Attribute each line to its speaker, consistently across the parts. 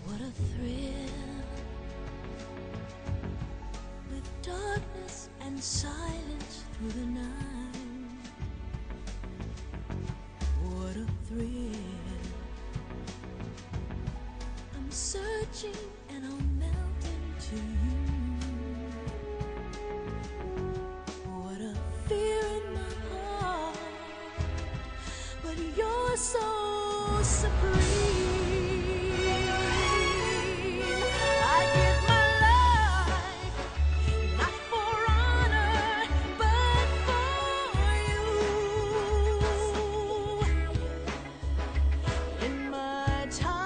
Speaker 1: What a thrill, with darkness and silence through the night. What a thrill, I'm searching and I'll melt into you. What a fear in my heart, but you're so supreme. I give my life, not for honor, but for you. In my time,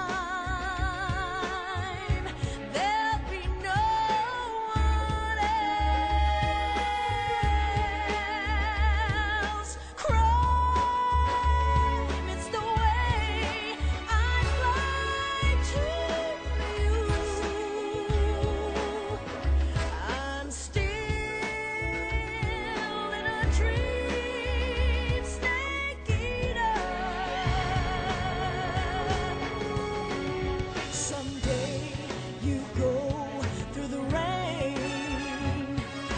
Speaker 1: there'll be no one else. Crime, it's the way I fly to you. I'm still in a dream, snake eater. Someday you go through the rain,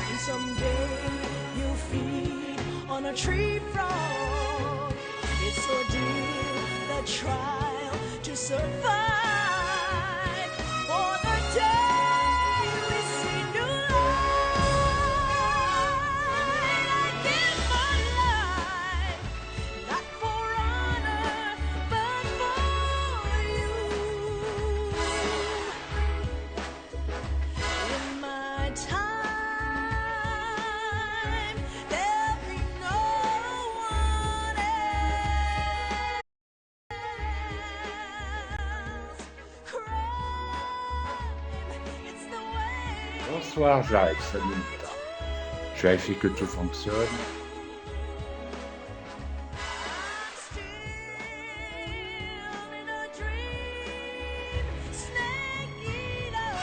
Speaker 1: and someday you'll feed on a tree frog. It's ordeal, the trial to survive, for the day we see new light. I give my life, not for honor, but for you. In my time, there'll be no one else. Crime, it's the way.
Speaker 2: Bonsoir, j'arrive 5 minutes tard. Je vérifie que tout fonctionne.
Speaker 1: I'm still in a dream, snake eater.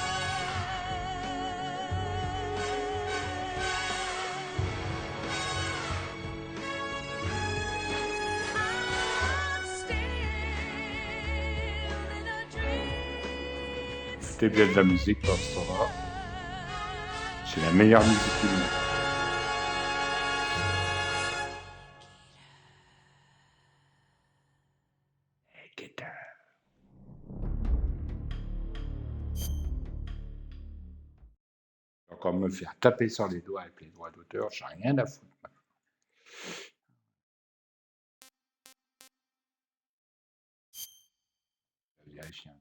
Speaker 1: I'm still in a dream,
Speaker 2: Écoutez bien de la musique pendant ce temps-là. C'est la meilleure musique du monde. Encore me faire taper sur les doigts avec les droits d'auteur, j'ai rien à foutre. Je vais vérifier un truc.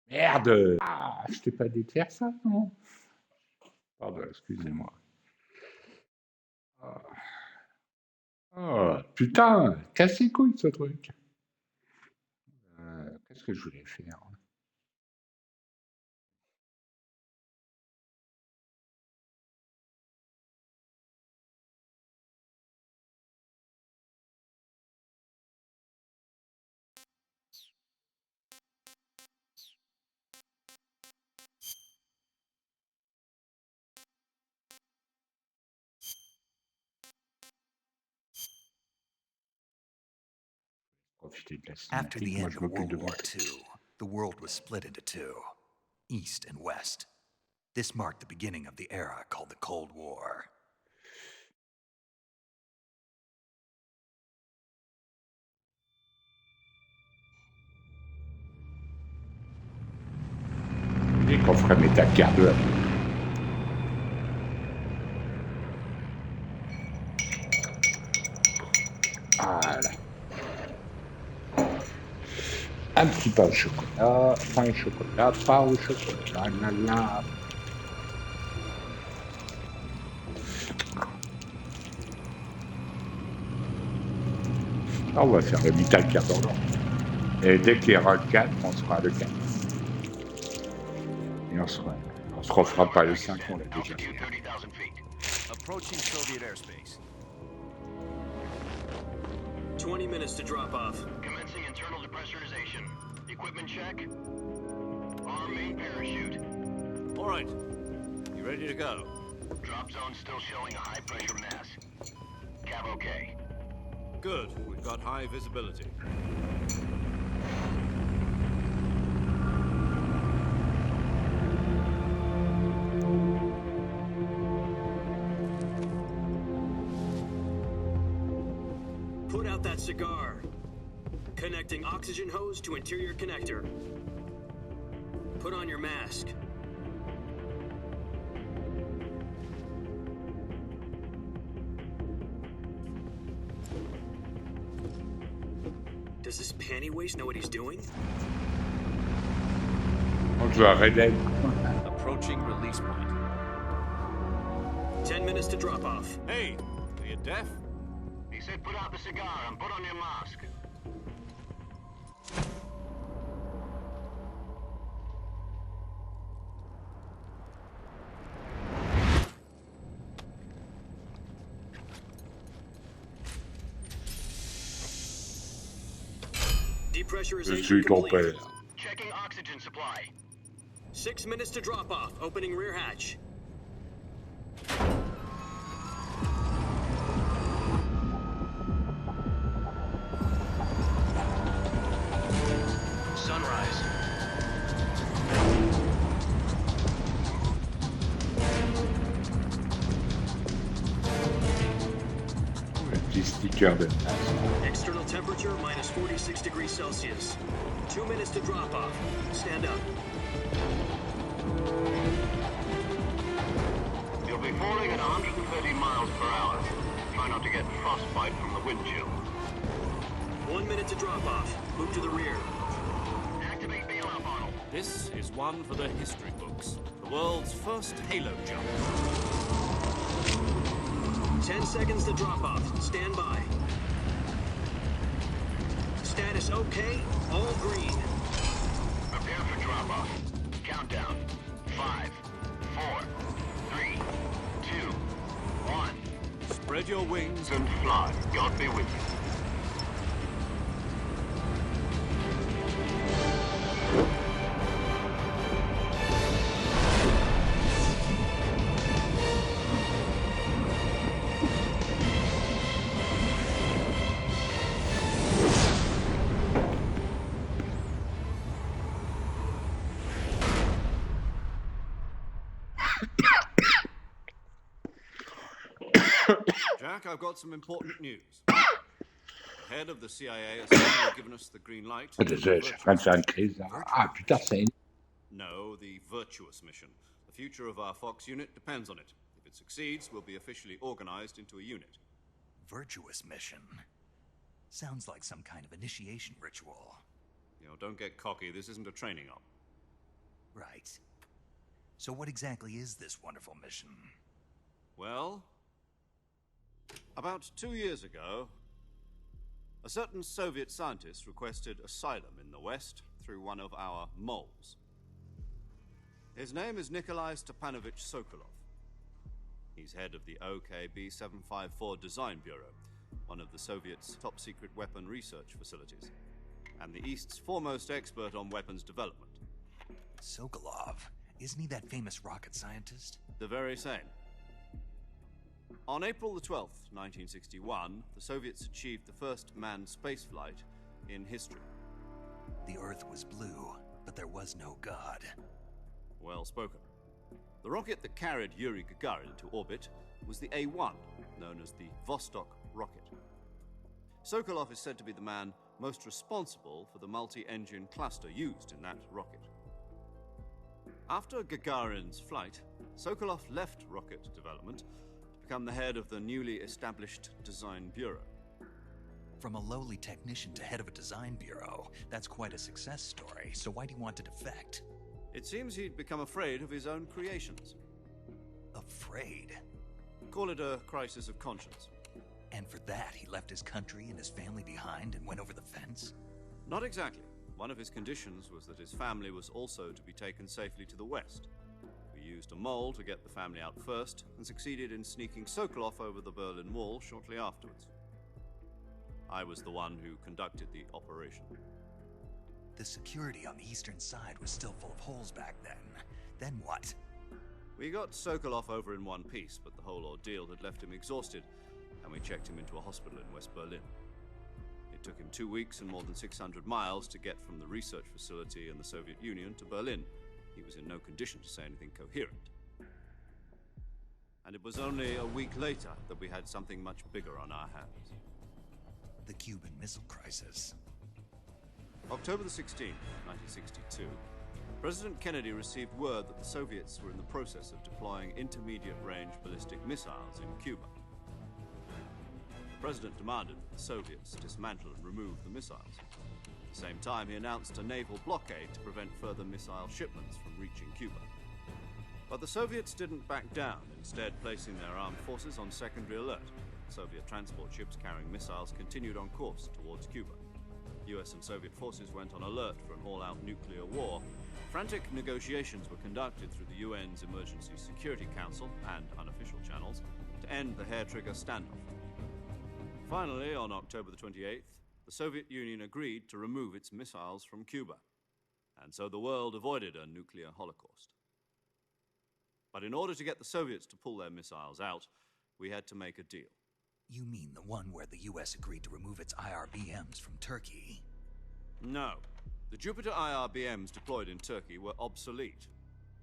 Speaker 2: Merde! Ah, je t'ai pas dit de faire ça, non? Pardon, excusez-moi. Ah. Oh, putain, casse les couilles ce truc. Qu'est-ce que je voulais faire? Profiter de la
Speaker 3: After
Speaker 2: cinématique.
Speaker 3: the
Speaker 2: Moi,
Speaker 3: end
Speaker 2: je
Speaker 3: of
Speaker 2: m'occupe
Speaker 3: World
Speaker 2: de
Speaker 3: War
Speaker 2: voir.
Speaker 3: II, the world was split into two, East and West. This marked the beginning of the era called the Cold War.
Speaker 2: Et qu'on ferait Metal Gear 2 après. Voilà. Un petit pain au chocolat, pain au chocolat, pain au chocolat, la la. Ah, on va faire le Metal Gear dans l'ordre. Et dès qu'il y aura le 4, on sera le 4. Et on se refera pas le 5, on l'a déjà fait.
Speaker 4: Approaching Soviet airspace.
Speaker 5: 20 minutes to drop off.
Speaker 6: Commencing internal depressurization. Equipment check. Arm main parachute.
Speaker 4: All right. You ready to go?
Speaker 6: Drop zone still showing a high pressure mass. Cab okay.
Speaker 4: Good. We've got high visibility.
Speaker 5: Put out that cigar. Connecting oxygen hose to interior connector. Put on your mask. Does this panty waste know what he's doing?
Speaker 2: On joue à Red Dead.
Speaker 4: Approaching release point.
Speaker 5: 10 minutes to drop off.
Speaker 4: Hey, are you deaf?
Speaker 6: He said put out the cigar and put on your mask.
Speaker 2: Je
Speaker 5: Depressurization
Speaker 2: suis ton
Speaker 5: complete.
Speaker 2: père.
Speaker 6: Checking oxygen supply.
Speaker 5: 6 minutes to drop off. Opening rear hatch.
Speaker 6: Sunrise.
Speaker 2: Un petit sticker de
Speaker 5: External temperature minus 46 degrees Celsius. 2 minutes to drop off. Stand up.
Speaker 6: You'll be falling at 130 miles per hour. Try not to get frostbite from the wind chill.
Speaker 5: 1 minute to drop off. Move to the rear.
Speaker 6: Activate bailout model.
Speaker 4: This is one for the history books. The world's first halo jump.
Speaker 5: 10 seconds to drop off. Stand by. Status okay. All green.
Speaker 6: Prepare for drop off. Countdown. 5, 4, 3, 2, 1.
Speaker 4: Spread your wings.
Speaker 6: And fly. God be with you.
Speaker 4: Jack, I've got some important news. The head of the CIA has finally given us the green light.
Speaker 2: Désolé, je suis en train de faire une crise là. Ah putain, c'est
Speaker 4: No, the virtuous mission. The future of our Fox unit depends on it. If it succeeds, we'll be officially organized into a unit.
Speaker 3: Virtuous mission. Sounds like some kind of initiation ritual.
Speaker 4: You know, don't get cocky. This isn't a training op.
Speaker 3: Right. So what exactly is this wonderful mission?
Speaker 4: Well, about 2 years ago, a certain Soviet scientist requested asylum in the West through one of our moles. His name is Nikolai Stepanovich Sokolov. He's head of the OKB 754 Design Bureau, one of the Soviets' top-secret weapon research facilities, and the East's foremost expert on weapons development.
Speaker 3: Sokolov. Isn't he that famous rocket scientist?
Speaker 4: The very same. On April the 12th, 1961, the Soviets achieved the first manned spaceflight in history.
Speaker 3: The Earth was blue, but there was no God.
Speaker 4: Well spoken. The rocket that carried Yuri Gagarin into orbit was the A-1, known as the Vostok rocket. Sokolov is said to be the man most responsible for the multi-engine cluster used in that rocket. After Gagarin's flight, Sokolov left rocket development to become the head of the newly established Design Bureau.
Speaker 3: From a lowly technician to head of a design bureau, that's quite a success story, so why do you want to defect?
Speaker 4: It seems he'd become afraid of his own creations.
Speaker 3: Afraid?
Speaker 4: Call it a crisis of conscience.
Speaker 3: And for that, he left his country and his family behind and went over the fence?
Speaker 4: Not exactly. One of his conditions was that his family was also to be taken safely to the west. We used a mole to get the family out first and succeeded in sneaking Sokolov over the Berlin Wall shortly afterwards. I was the one who conducted the operation.
Speaker 3: The security on the eastern side was still full of holes back then. Then what?
Speaker 4: We got Sokolov over in one piece, but the whole ordeal had left him exhausted, and we checked him into a hospital in West Berlin. It took him 2 weeks and more than 600 miles to get from the research facility in the Soviet Union to Berlin. He was in no condition to say anything coherent. And it was only a week later that we had something much bigger on our hands.
Speaker 3: The Cuban Missile Crisis.
Speaker 4: October the 16th, 1962, President Kennedy received word that the Soviets were in the process of deploying intermediate-range ballistic missiles in Cuba. The President demanded that the Soviets dismantle and remove the missiles. At the same time, he announced a naval blockade to prevent further missile shipments from reaching Cuba. But the Soviets didn't back down, instead placing their armed forces on secondary alert. Soviet transport ships carrying missiles continued on course towards Cuba. US and Soviet forces went on alert for an all-out nuclear war. Frantic negotiations were conducted through the UN's Emergency Security Council and unofficial channels to end the hair-trigger standoff. Finally, on October the 28th, the Soviet Union agreed to remove its missiles from Cuba, and so the world avoided a nuclear holocaust. But in order to get the Soviets to pull their missiles out, we had to make a deal.
Speaker 3: You mean the one where the US agreed to remove its IRBMs from Turkey?
Speaker 4: No. The Jupiter IRBMs deployed in Turkey were obsolete,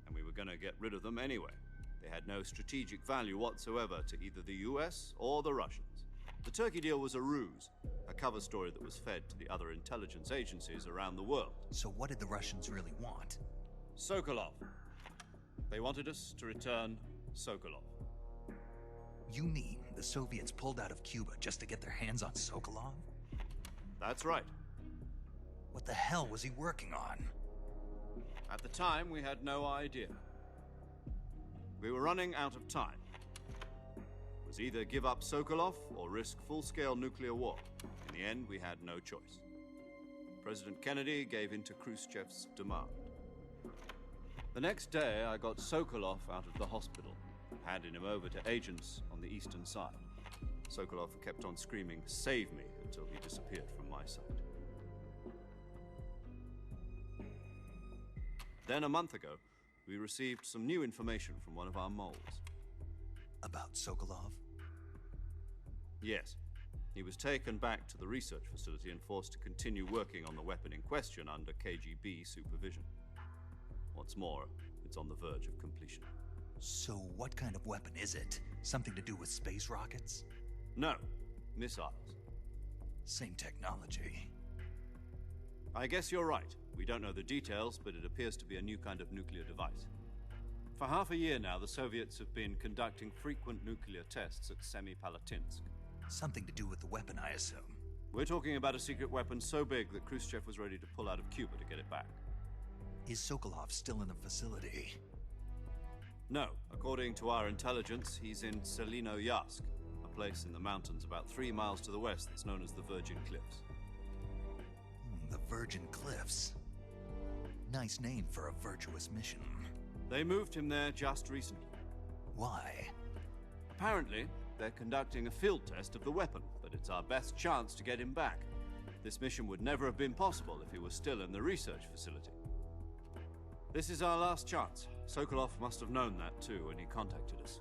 Speaker 4: and we were going to get rid of them anyway. They had no strategic value whatsoever to either the US or the Russians. The Turkey deal was a ruse, a cover story that was fed to the other intelligence agencies around the world.
Speaker 3: So what did the Russians really want?
Speaker 4: Sokolov. They wanted us to return Sokolov.
Speaker 3: You mean the Soviets pulled out of Cuba just to get their hands on Sokolov?
Speaker 4: That's right.
Speaker 3: What the hell was he working on?
Speaker 4: At the time, we had no idea. We were running out of time. It was either give up Sokolov or risk full-scale nuclear war. In the end, we had no choice. President Kennedy gave in to Khrushchev's demand. The next day, I got Sokolov out of the hospital, handing him over to agents on the eastern side. Sokolov kept on screaming, "Save me," until he disappeared from my sight. Then, a month ago, we received some new information from one of our moles.
Speaker 3: About Sokolov?
Speaker 4: Yes. He was taken back to the research facility and forced to continue working on the weapon in question under KGB supervision. What's more, it's on the verge of completion.
Speaker 3: So what kind of weapon is it? Something to do with space rockets?
Speaker 4: No, missiles.
Speaker 3: Same technology.
Speaker 4: I guess you're right. We don't know the details, but it appears to be a new kind of nuclear device. For half a year now, the Soviets have been conducting frequent nuclear tests at Semipalatinsk.
Speaker 3: Something to do with the weapon, I assume.
Speaker 4: We're talking about a secret weapon so big that Khrushchev was ready to pull out of Cuba to get it back.
Speaker 3: Is Sokolov still in the facility?
Speaker 4: No. According to our intelligence, he's in Selino-Yarsk, a place in the mountains about 3 miles to the west that's known as the Virgin Cliffs.
Speaker 3: The Virgin Cliffs. Nice name for a virtuous mission.
Speaker 4: They moved him there just recently.
Speaker 3: Why?
Speaker 4: Apparently, they're conducting a field test of the weapon, but it's our best chance to get him back. This mission would never have been possible if he was still in the research facility. This is our last chance. Sokolov must have known that too when he contacted us.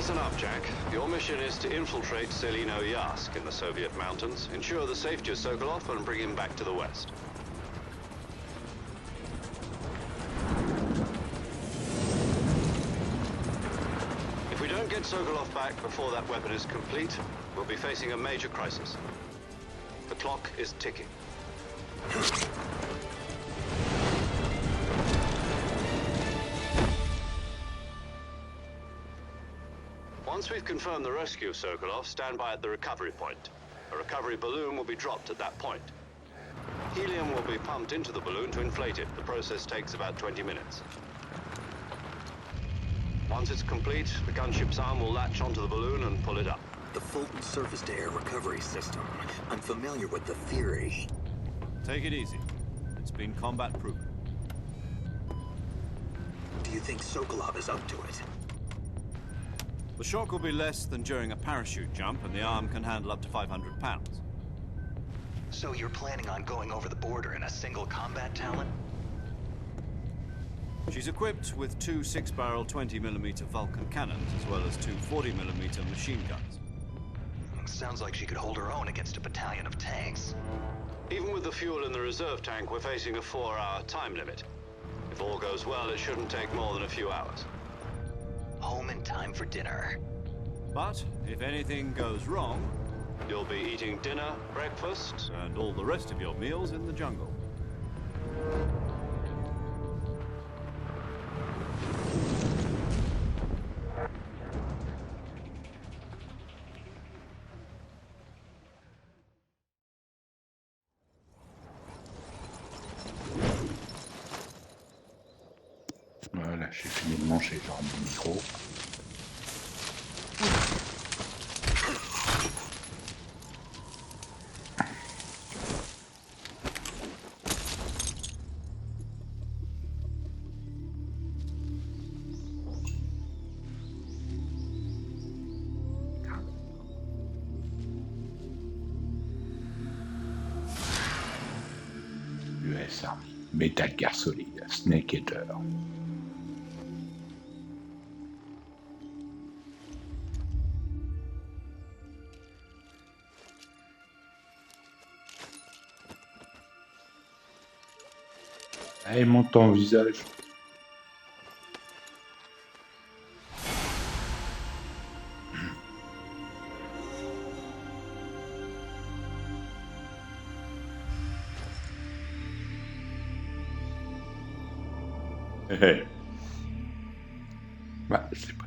Speaker 4: Listen up, Jack. Your mission is to infiltrate Selino Yask in the Soviet mountains, ensure the safety of Sokolov, and bring him back to the West. If we don't get Sokolov back before that weapon is complete, we'll be facing a major crisis. The clock is ticking. Once we've confirmed the rescue of Sokolov, stand by at the recovery point. A recovery balloon will be dropped at that point. Helium will be pumped into the balloon to inflate it. The process takes about 20 minutes. Once it's complete, the gunship's arm will latch onto the balloon and pull it up.
Speaker 5: The Fulton surface-to-air recovery system. I'm familiar with the theory.
Speaker 4: Take it easy. It's been combat-proven.
Speaker 5: Do you think Sokolov is up to it?
Speaker 4: The shock will be less than during a parachute jump, and the arm can handle up to 500 pounds.
Speaker 3: So you're planning on going over the border in a single combat talent?
Speaker 4: She's equipped with two 6-barrel 20mm Vulcan cannons, as well as two 40mm machine guns.
Speaker 3: Sounds like she could hold her own against a battalion of tanks.
Speaker 4: Even with the fuel in the reserve tank, we're facing a 4-hour time limit. If all goes well, it shouldn't take more than a few hours.
Speaker 3: Home in time for dinner.
Speaker 4: But if anything goes wrong, you'll be eating dinner, breakfast, and all the rest of your meals in the jungle.
Speaker 2: Voilà, j'ai fini de manger, genre mon micro. US Army, Metal Gear Solide, Snake Eater. Allez, monte ton visage. Bah, je sais pas.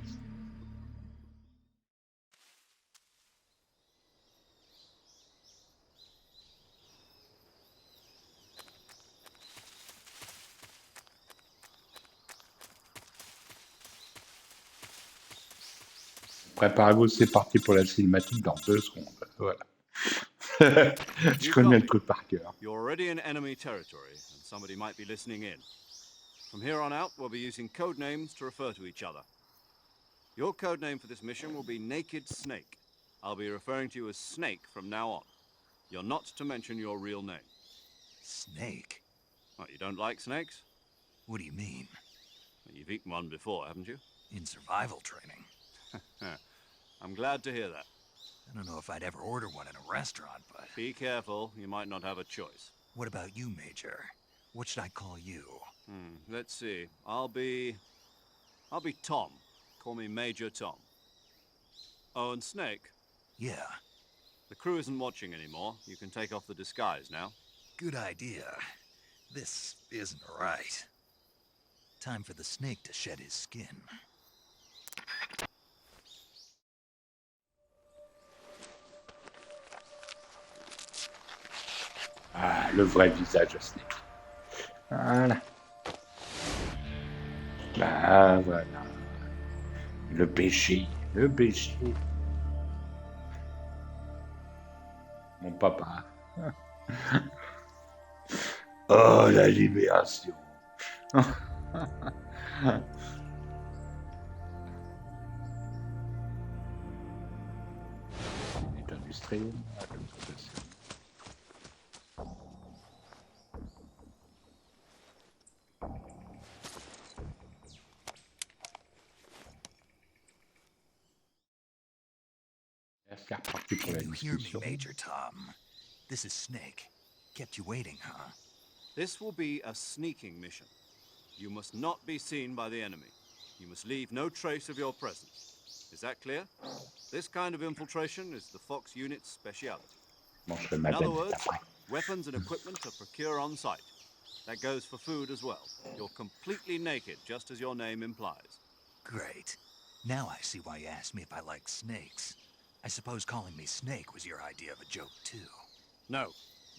Speaker 2: Préparez-vous, c'est parti pour la cinématique dans 2 secondes. Voilà. Je connais le code par cœur.
Speaker 4: You're already in enemy territory, and somebody might be listening in. From here on out, we'll be using code names to refer to each other. Your code name for this mission will be Naked Snake. I'll be referring to you as Snake from now on. You're not to mention your real name.
Speaker 3: Snake?
Speaker 4: What, you don't like snakes?
Speaker 3: What do you mean?
Speaker 4: Well, you've eaten one before, haven't you?
Speaker 3: In survival training?
Speaker 4: I'm glad to hear that.
Speaker 3: I don't know if I'd ever order one in a restaurant, but...
Speaker 4: Be careful, you might not have a choice.
Speaker 3: What about you, Major? What should I call you?
Speaker 4: Let's see. I'll be Tom. Call me Major Tom. Oh, and Snake,
Speaker 3: Yeah,
Speaker 4: the crew isn't watching anymore. You can take off the disguise now.
Speaker 3: good idea. This isn't right. Time for the snake to shed his skin.
Speaker 2: Ah, le vrai visage de Snake. Voilà. Bah, voilà. Le péché, le péché. Mon papa. Oh, la libération. Unité industrielle, administration. c'est reparti pour la
Speaker 3: Can you hear me,
Speaker 2: discussion.
Speaker 3: Major Tom? This is Snake. Kept you waiting, huh?
Speaker 4: This will be a sneaking mission. You must not be seen by the enemy. You must leave no trace of your presence. Is that clear? This kind of infiltration is the Fox unit's speciality.
Speaker 2: Je mangerai ma
Speaker 4: In other
Speaker 2: baguette
Speaker 4: words,
Speaker 2: après.
Speaker 4: weapons and equipment are procure on site. That goes for food as well. You're completely naked, just as your name implies.
Speaker 3: Great. Now I see why you asked me if I like snakes. I suppose calling me Snake was your idea of a joke, too.
Speaker 4: No,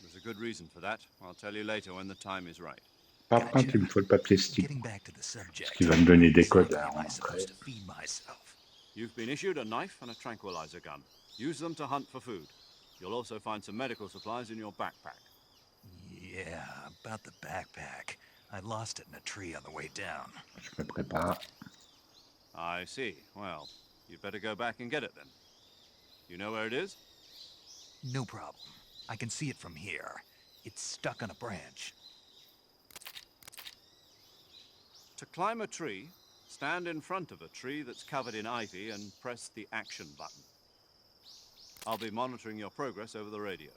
Speaker 4: there's a good reason for that. I'll tell you later when the time is right.
Speaker 2: Par contre, il me faut le papier Steam.
Speaker 3: Getting back to the subject.
Speaker 2: Parce qu'il va me donner des codes
Speaker 3: Exactly
Speaker 2: à
Speaker 3: am I
Speaker 2: rentrer.
Speaker 3: supposed to feed myself?
Speaker 4: You've been issued a knife and a tranquilizer gun. Use them to hunt for food. You'll also find some medical supplies in your backpack.
Speaker 3: Yeah, about the backpack. I lost it in a tree on the way down.
Speaker 2: Je me prépare.
Speaker 4: I see. Well, you'd better go back and get it then. You know where it is?
Speaker 3: No problem. I can see it from here. It's stuck on a branch.
Speaker 4: To climb a tree, stand in front of a tree that's covered in ivy and press the action button. I'll be monitoring your progress over the radio.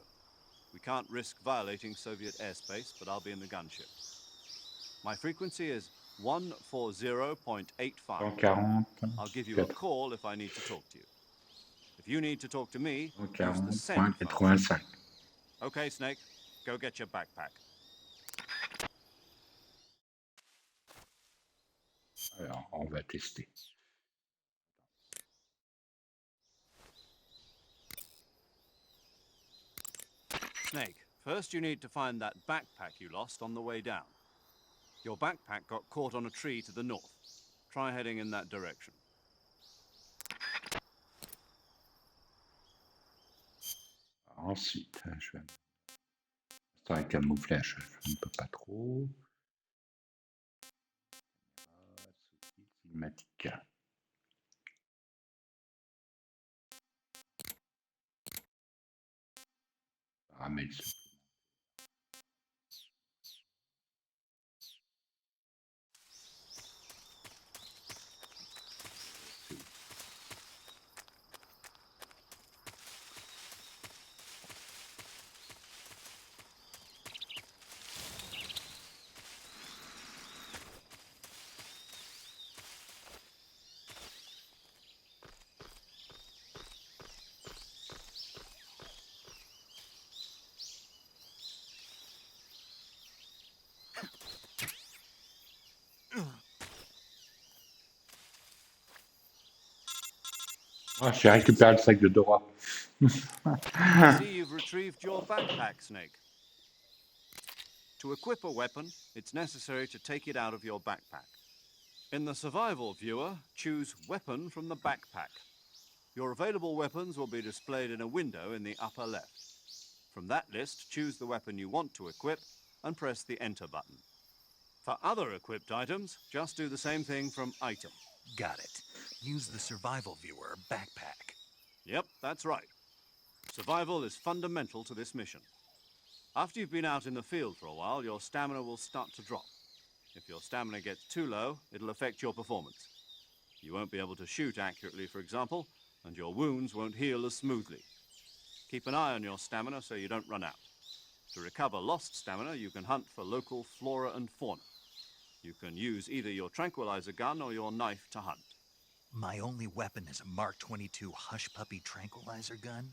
Speaker 4: We can't risk violating Soviet airspace, but I'll be in the gunship. My frequency is 140.85.
Speaker 2: 140.
Speaker 4: I'll give you a call if I need to talk to you. If you need to talk to me, use the send function.
Speaker 2: 140.85.
Speaker 4: Okay, Snake, go get your backpack.
Speaker 2: Alors, on va tester.
Speaker 4: Snake, first you need to find that backpack you lost on the way down. Your backpack got caught on a tree to the north. Try heading in that direction.
Speaker 2: Ensuite, je vais... C'est un camouflage, je ne peux pas trop. Sous-titres cinématique. Paramètres. Ah, j'ai récupéré le sac de Dora.
Speaker 4: I see you've retrieved your backpack, Snake. To equip a weapon, it's necessary to take it out of your backpack. In the survival viewer, choose Weapon from the backpack. Your available weapons will be displayed in a window in the upper left. From that list, choose the weapon you want to equip and press the Enter button. For other equipped items, just do the same thing from Item.
Speaker 3: Got it. Use the survival viewer backpack.
Speaker 4: Yep, that's right. Survival is fundamental to this mission. After you've been out in the field for a while, your stamina will start to drop. If your stamina gets too low, it'll affect your performance. You won't be able to shoot accurately, for example, and your wounds won't heal as smoothly. Keep an eye on your stamina so you don't run out. To recover lost stamina, you can hunt for local flora and fauna. You can use either your tranquilizer gun or your knife to hunt.
Speaker 3: My only weapon is a Mark 22 Hush Puppy tranquilizer gun?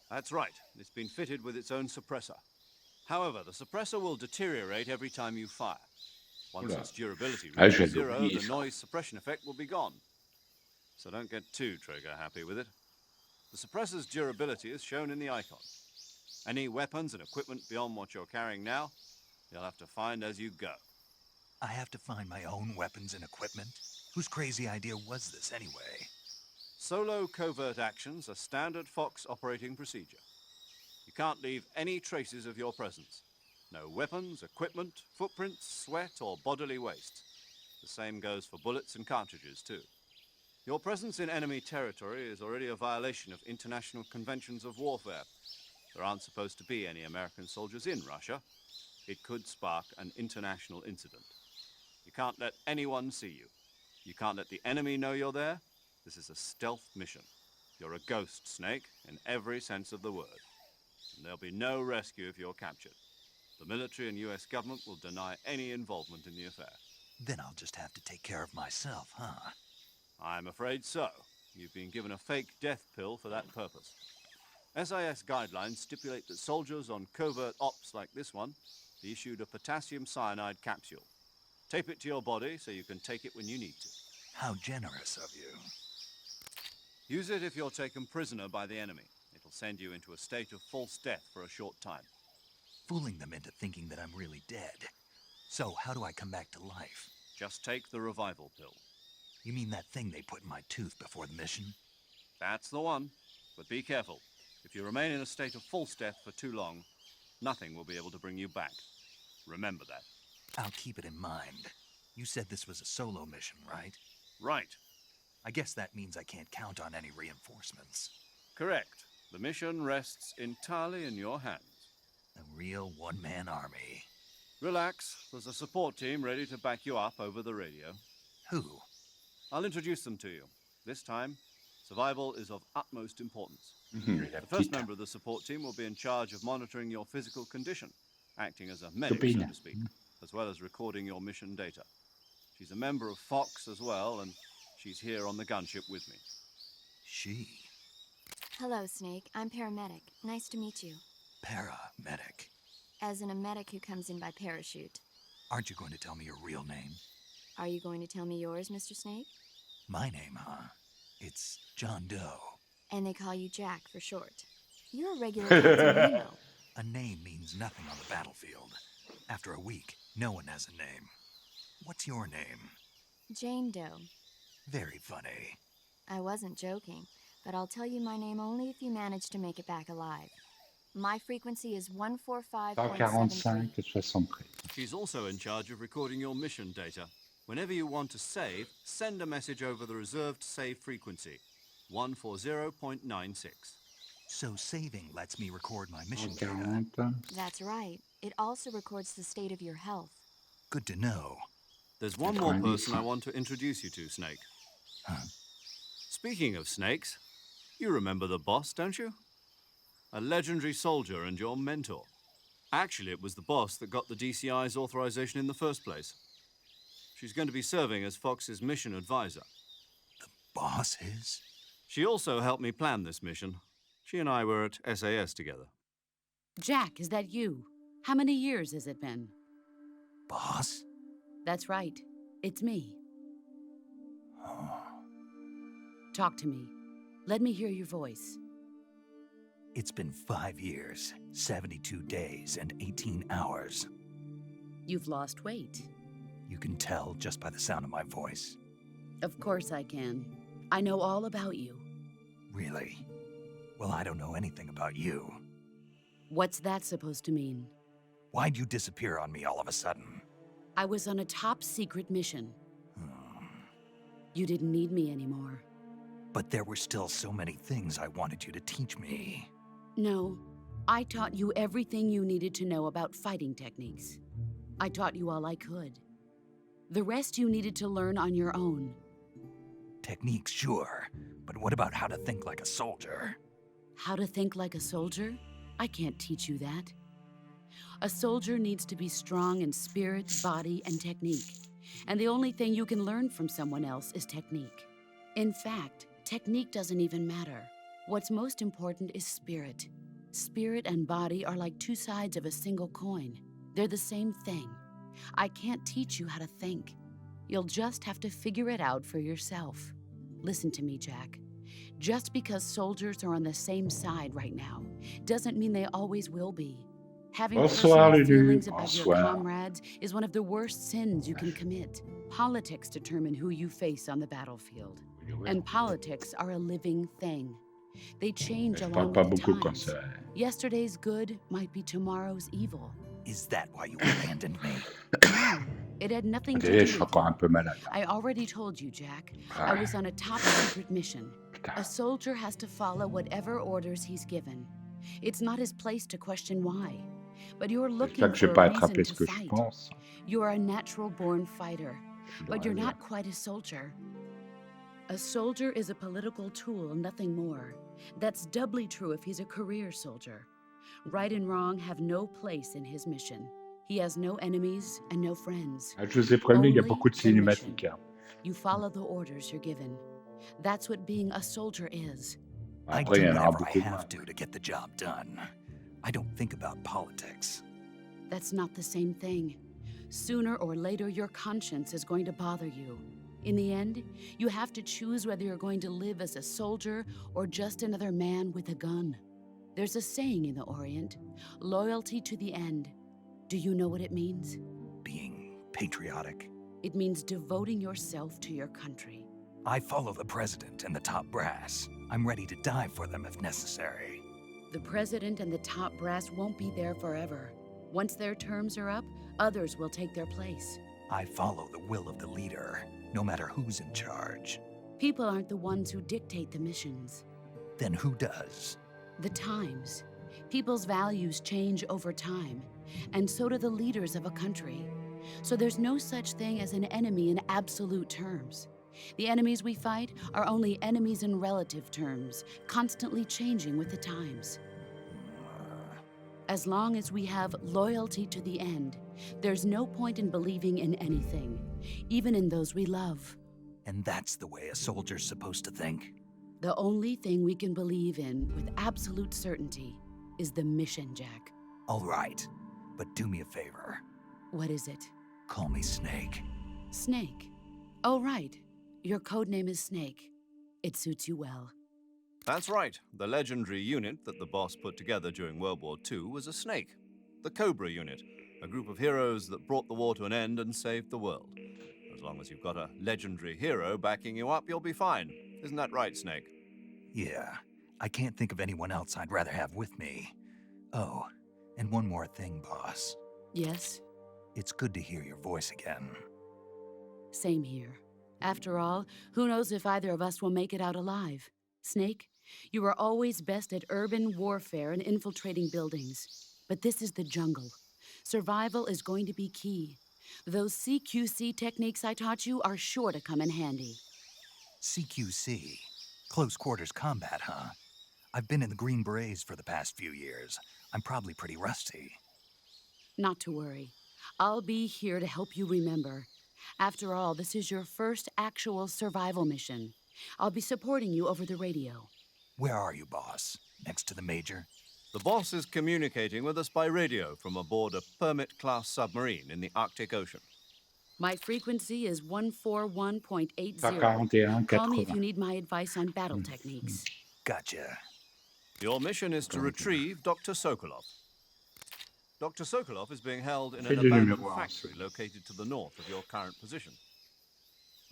Speaker 4: That's right. It's been fitted with its own suppressor. However, the suppressor will deteriorate every time you fire. Once its durability reaches zero, the noise suppression effect will be gone. So don't get too trigger happy with it. The suppressor's durability is shown in the icon. Any weapons and equipment beyond what you're carrying now, you'll have to find as you go.
Speaker 3: I have to find my own weapons and equipment? Whose crazy idea was this anyway?
Speaker 4: Solo covert actions are standard Fox operating procedure. You can't leave any traces of your presence. No weapons, equipment, footprints, sweat, or bodily waste. The same goes for bullets and cartridges, too. Your presence in enemy territory is already a violation of international conventions of warfare. There aren't supposed to be any American soldiers in Russia. It could spark an international incident. You can't let anyone see you. You can't let the enemy know you're there. This is a stealth mission. You're a ghost, Snake, in every sense of the word. And there'll be no rescue if you're captured. The military and US government will deny any involvement in the affair.
Speaker 3: Then I'll just have to take care of myself, huh?
Speaker 4: I'm afraid so. You've been given a fake death pill for that purpose. SIS guidelines stipulate that soldiers on covert ops like this one be issued a potassium cyanide capsule. Tape it to your body so you can take it when you need to.
Speaker 3: How generous of you.
Speaker 4: Use it if you're taken prisoner by the enemy. It'll send you into a state of false death for a short time.
Speaker 3: Fooling them into thinking that I'm really dead. So, how do I come back to life?
Speaker 4: Just take the revival pill.
Speaker 3: You mean that thing they put in my tooth before the mission?
Speaker 4: That's the one. But be careful. If you remain in a state of false death for too long, nothing will be able to bring you back. Remember that.
Speaker 3: I'll keep it in mind. You said this was a solo mission, right?
Speaker 4: Right.
Speaker 3: I guess that means I can't count on any reinforcements.
Speaker 4: Correct. The mission rests entirely in your hands.
Speaker 3: A real one-man army.
Speaker 4: Relax. There's a support team ready to back you up over the radio.
Speaker 3: Who?
Speaker 4: I'll introduce them to you. This time, survival is of utmost importance.
Speaker 2: La
Speaker 4: The first
Speaker 2: petite.
Speaker 4: member of the support team will be in charge of monitoring your physical condition, acting as a medic, so
Speaker 2: Copine.
Speaker 4: to speak, as well as recording your mission data. She's a member of Fox as well, and she's here on the gunship with me.
Speaker 3: She.
Speaker 7: Hello, Snake. I'm paramedic. Nice to meet you.
Speaker 3: Paramedic.
Speaker 7: As in a medic who comes in by parachute.
Speaker 3: Aren't you going to tell me your real name?
Speaker 7: Are you going to tell me yours, Mr. Snake?
Speaker 3: My name, huh? It's John Doe.
Speaker 7: And they call you Jack for short. You're a regular Captain Nemo.
Speaker 3: A name means nothing on the battlefield. After a week, no one has a name. What's your name?
Speaker 7: Jane Doe.
Speaker 3: Very funny.
Speaker 7: I wasn't joking, but I'll tell you my name only if you manage to make it back alive. My frequency is 145.73.
Speaker 2: 145, 73.
Speaker 4: She's also in charge of recording your mission data. Whenever you want to save, send a message over the reserved save frequency, 140.96.
Speaker 3: So saving lets me record my mission data.
Speaker 2: 140.
Speaker 7: That's right. It also records the state of your health.
Speaker 3: Good to know.
Speaker 4: There's one more person I want to introduce you to, Snake.
Speaker 3: Huh?
Speaker 4: Speaking of snakes, you remember the boss, don't you? A legendary soldier and your mentor. Actually, it was the boss that got the DCI's authorization in the first place. She's going to be serving as Fox's mission advisor.
Speaker 3: Boss is?
Speaker 4: She also helped me plan this mission. She and I were at SAS together.
Speaker 8: Jack, is that you? How many years has it been?
Speaker 3: Boss?
Speaker 8: That's right. It's me.
Speaker 3: Oh.
Speaker 8: Talk to me. Let me hear your voice.
Speaker 3: It's been 5 years, 72 days, and 18 hours.
Speaker 8: You've lost weight.
Speaker 3: You can tell just by the sound of my voice.
Speaker 8: Of course I can. I know all about you.
Speaker 3: Really? Well, I don't know anything about you.
Speaker 8: What's that supposed to mean?
Speaker 3: Why'd you disappear on me all of a sudden?
Speaker 8: I was on a top secret mission.
Speaker 3: Hmm.
Speaker 8: You didn't need me anymore.
Speaker 3: But there were still so many things I wanted you to teach me.
Speaker 8: No, I taught you everything you needed to know about fighting techniques. I taught you all I could. The rest you needed to learn on your own.
Speaker 3: Techniques, sure. But what about how to think like a soldier?
Speaker 8: How to think like a soldier? I can't teach you that. A soldier needs to be strong in spirit, body, and technique. And the only thing you can learn from someone else is technique. In fact, technique doesn't even matter. What's most important is spirit. Spirit and body are like two sides of a single coin. They're the same thing. I can't teach you how to think. You'll just have to figure it out for yourself. Listen to me, Jack. Just because soldiers are on the same side right now doesn't mean they always will be. Having
Speaker 2: Bonsoir,
Speaker 8: personal
Speaker 2: Lulu.
Speaker 8: feelings about your
Speaker 2: Bonsoir.
Speaker 8: comrades is one of the worst sins you can commit. Politics determine who you face on the battlefield. And politics are a living thing. They change
Speaker 2: Je
Speaker 8: along
Speaker 2: parle pas
Speaker 8: with the
Speaker 2: beaucoup
Speaker 8: times.
Speaker 2: comme ça.
Speaker 8: Yesterday's good might be tomorrow's evil.
Speaker 3: Is that why you abandoned me?
Speaker 8: No, it had nothing to
Speaker 2: Désolé, je
Speaker 8: do
Speaker 2: suis
Speaker 8: with
Speaker 2: encore un
Speaker 8: you.
Speaker 2: peu malade.
Speaker 8: I already told you, Jack. I was on a top secret mission. A
Speaker 2: Putain.
Speaker 8: soldier has to follow whatever orders he's given. It's not his place to question why. But you're
Speaker 2: J'espère
Speaker 8: looking
Speaker 2: que je
Speaker 8: for
Speaker 2: vais pas
Speaker 8: a
Speaker 2: attraper
Speaker 8: reason
Speaker 2: ce
Speaker 8: to
Speaker 2: que je
Speaker 8: fight.
Speaker 2: pense.
Speaker 8: You are a natural-born fighter,
Speaker 2: Je suis dans
Speaker 8: but
Speaker 2: la
Speaker 8: you're
Speaker 2: vie.
Speaker 8: not quite a soldier. A soldier is a political tool, nothing more. That's doubly true if he's a career soldier. Right and wrong have no place in his mission. He has no enemies and no friends.
Speaker 2: Ah, je vous ai prévenu, il y a
Speaker 8: Only
Speaker 2: beaucoup de
Speaker 8: the mission.
Speaker 2: cinématiques. Hein.
Speaker 8: You follow the orders you're given. That's what being a soldier is.
Speaker 3: I
Speaker 2: Après, il y
Speaker 3: do
Speaker 2: en aura
Speaker 3: whatever I
Speaker 2: beaucoup moins.
Speaker 3: have to get the job done. I don't think about politics.
Speaker 8: That's not the same thing. Sooner or later, your conscience is going to bother you. In the end, you have to choose whether you're going to live as a soldier or just another man with a gun. There's a saying in the Orient, loyalty to the end. Do you know what it means?
Speaker 3: Being patriotic.
Speaker 8: It means devoting yourself to your country.
Speaker 3: I follow the president and the top brass. I'm ready to die for them if necessary.
Speaker 8: The president and the top brass won't be there forever. Once their terms are up, others will take their place.
Speaker 3: I follow the will of the leader, no matter who's in charge.
Speaker 8: People aren't the ones who dictate the missions.
Speaker 3: Then who does?
Speaker 8: The times. People's values change over time, and so do the leaders of a country. So there's no such thing as an enemy in absolute terms. The enemies we fight are only enemies in relative terms, constantly changing with the times. As long as we have loyalty to the end, there's no point in believing in anything, even in those we love.
Speaker 3: And that's the way a soldier's supposed to think?
Speaker 8: The only thing we can believe in with absolute certainty is the mission, Jack.
Speaker 3: All right, but do me a favor.
Speaker 8: What is it?
Speaker 3: Call me Snake.
Speaker 8: Snake. Oh, right. Your code name is Snake. It suits you well.
Speaker 4: That's right. The legendary unit that the boss put together during World War II was a snake. The Cobra unit, a group of heroes that brought the war to an end and saved the world. As long as you've got a legendary hero backing you up, you'll be fine. Isn't that right, Snake?
Speaker 3: Yeah, I can't think of anyone else I'd rather have with me. Oh, and one more thing, boss.
Speaker 8: Yes?
Speaker 3: It's good to hear your voice again.
Speaker 8: Same here. After all, who knows if either of us will make it out alive? Snake, you are always best at urban warfare and infiltrating buildings. But this is the jungle. Survival is going to be key. Those CQC techniques I taught you are sure to come in handy.
Speaker 3: CQC? Close quarters combat, huh? I've been in the Green Berets for the past few years. I'm probably pretty rusty.
Speaker 8: Not to worry. I'll be here to help you remember. After all, this is your first actual survival mission. I'll be supporting you over the radio.
Speaker 3: Where are you, boss? Next to the major?
Speaker 4: The boss is communicating with us by radio from aboard a Permit-class submarine in the Arctic Ocean.
Speaker 8: My frequency is 141.80.
Speaker 2: 41,
Speaker 8: Call me if
Speaker 2: 80.
Speaker 8: you need my advice on battle techniques.
Speaker 3: Gotcha.
Speaker 4: Your mission is to retrieve Dr. Sokolov. Dr. Sokolov is being held in
Speaker 2: Fais
Speaker 4: an
Speaker 2: le
Speaker 4: abandoned
Speaker 2: numéro un,
Speaker 4: factory located to the north of your current position.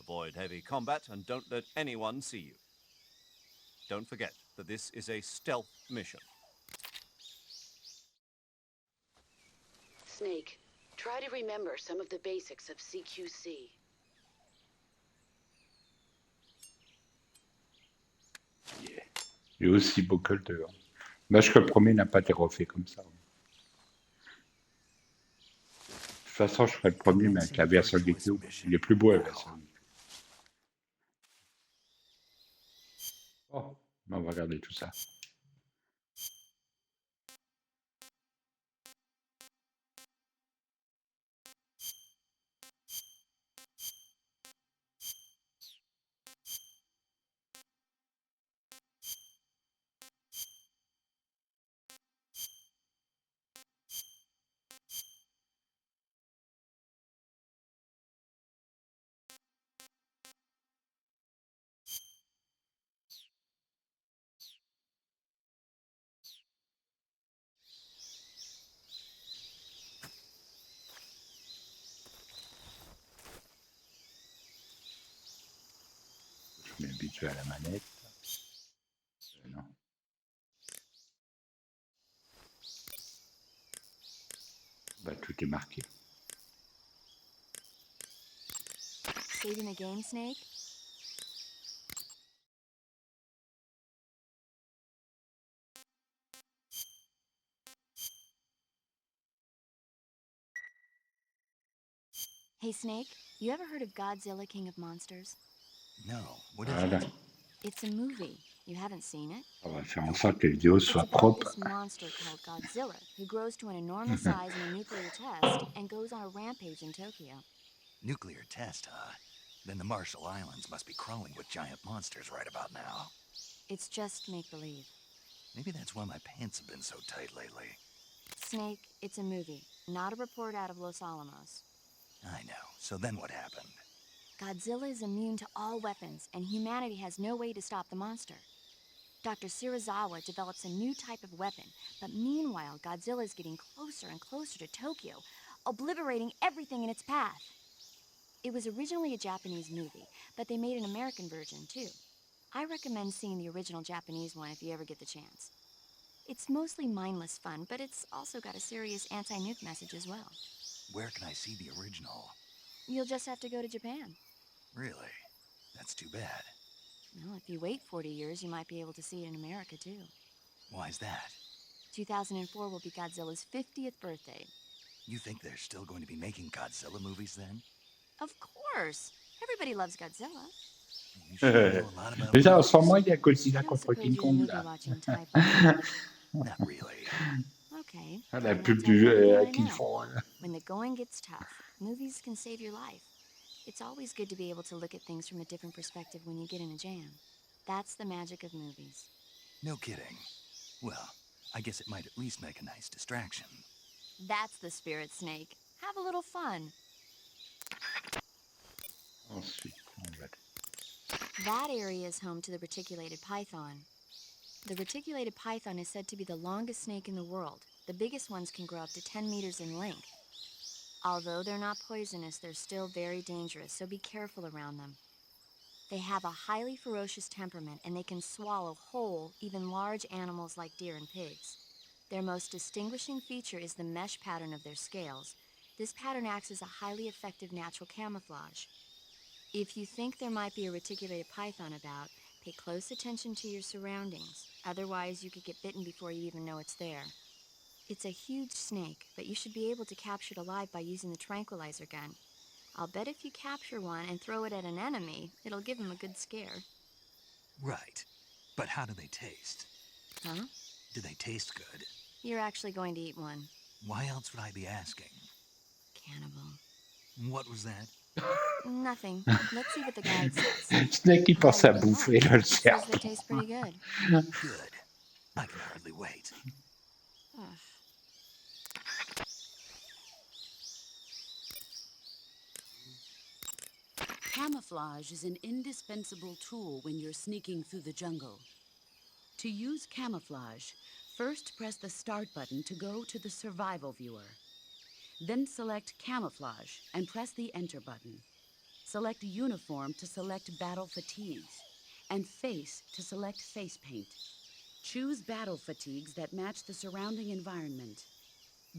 Speaker 4: Avoid heavy combat and don't let anyone see you. Don't forget that this is a stealth mission.
Speaker 8: Snake, try to remember some of the basics of CQC.
Speaker 2: Yeah. Il est aussi beau que le 2. Hein. Dommage que le premier n'a pas été refait comme ça. De toute façon, je ferai le premier, mais avec la version GameCube. Il est plus beau la version GameCube. Oh, on va regarder tout ça. Je m'habitue à la manette. Non. Bah, tout est marqué.
Speaker 7: Saving the game, Snake? Hey, Snake, you ever heard of Godzilla, King of Monsters?
Speaker 3: No, what is
Speaker 2: Voilà.
Speaker 3: it?
Speaker 7: It's a movie. You haven't seen it?
Speaker 2: On va faire en sorte que les vidéos
Speaker 7: It's
Speaker 2: soient
Speaker 7: about
Speaker 2: propres.
Speaker 7: this monster called Godzilla who grows to an enormous size in a nuclear test and goes on a rampage in Tokyo.
Speaker 3: Nuclear test, huh? Then the Marshall Islands must be crawling with giant monsters right about now.
Speaker 7: It's just make-believe.
Speaker 3: Maybe that's why my pants have been so tight lately.
Speaker 7: Snake, it's a movie, not a report out of Los Alamos.
Speaker 3: I know. So then what happened?
Speaker 7: Godzilla is immune to all weapons, and humanity has no way to stop the monster. Dr. Shirazawa develops a new type of weapon, but meanwhile, Godzilla is getting closer and closer to Tokyo, obliterating everything in its path. It was originally a Japanese movie, but they made an American version, too. I recommend seeing the original Japanese one if you ever get the chance. It's mostly mindless fun, but it's also got a serious anti-nuke message as well.
Speaker 3: Where can I see the original?
Speaker 7: You'll just have to go to Japan.
Speaker 3: Really? That's too bad.
Speaker 7: Well, if you wait 40 years, you might be able to see it in America, too.
Speaker 3: Why's that?
Speaker 7: 2004 will be Godzilla's 50th birthday.
Speaker 3: You think they're still going to be making Godzilla movies then?
Speaker 7: Of course. Everybody loves Godzilla.
Speaker 3: You sure know a lot about
Speaker 2: Mais ça, en
Speaker 3: movies.
Speaker 2: ce moment, il y a
Speaker 7: I
Speaker 2: Godzilla
Speaker 7: don't
Speaker 2: contre
Speaker 7: suppose
Speaker 2: King
Speaker 7: you're a
Speaker 2: Kong,
Speaker 7: movie
Speaker 2: là.
Speaker 7: watching type. Are you?
Speaker 3: Not really.
Speaker 7: Okay.
Speaker 2: Ah, la
Speaker 7: then
Speaker 2: pub
Speaker 7: I'll tell you everything I
Speaker 2: qu'ils
Speaker 7: know.
Speaker 2: font. Là.
Speaker 7: When the going gets tough, movies can save your life. It's always good to be able to look at things from a different perspective when you get in a jam. That's the magic of movies.
Speaker 3: No kidding. Well, I guess it might at least make a nice distraction.
Speaker 7: That's the spirit, Snake. Have a little fun.
Speaker 2: Ensuite, on va...
Speaker 7: That area is home to the reticulated python. The reticulated python is said to be the longest snake in the world. The biggest ones can grow up to 10 meters in length. Although they're not poisonous, they're still very dangerous, so be careful around them. They have a highly ferocious temperament, and they can swallow whole, even large animals like deer and pigs. Their most distinguishing feature is the mesh pattern of their scales. This pattern acts as a highly effective natural camouflage. If you think there might be a reticulated python about, pay close attention to your surroundings. Otherwise, you could get bitten before you even know it's there. It's a huge snake, but you should be able to capture it alive by using the tranquilizer gun. I'll bet if you capture one and throw it at an enemy, it'll give him a good scare.
Speaker 3: Right. But how do they taste?
Speaker 7: Huh?
Speaker 3: Do they taste good?
Speaker 7: You're actually going to eat one.
Speaker 3: Why else would I be asking?
Speaker 7: Cannibal.
Speaker 3: What was that?
Speaker 7: Nothing. Let's see what the guide says.
Speaker 2: Snake qui pense à
Speaker 7: Oh,
Speaker 2: bouffer
Speaker 7: look.
Speaker 2: le
Speaker 7: It says they
Speaker 2: serpent.
Speaker 7: taste pretty good.
Speaker 3: Good. I can hardly wait.
Speaker 7: Ugh.
Speaker 8: Camouflage is an indispensable tool when you're sneaking through the jungle. To use camouflage, first press the Start button to go to the Survival viewer. Then select Camouflage and press the Enter button. Select Uniform to select Battle Fatigues, and Face to select Face Paint. Choose battle fatigues that match the surrounding environment.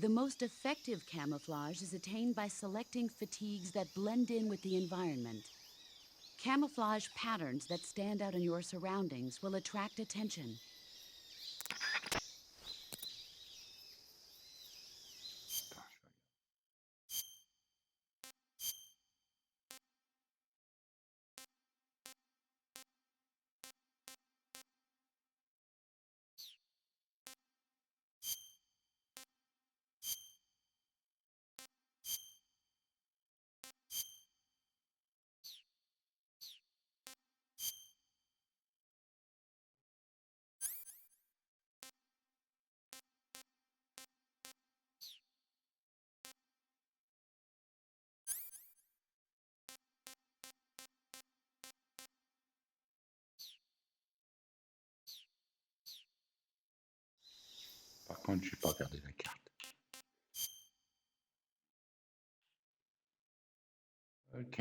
Speaker 8: The most effective camouflage is attained by selecting fatigues that blend in with the environment. Camouflage patterns that stand out in your surroundings will attract attention.
Speaker 2: Par contre, je vais pas regarder la carte. Ok.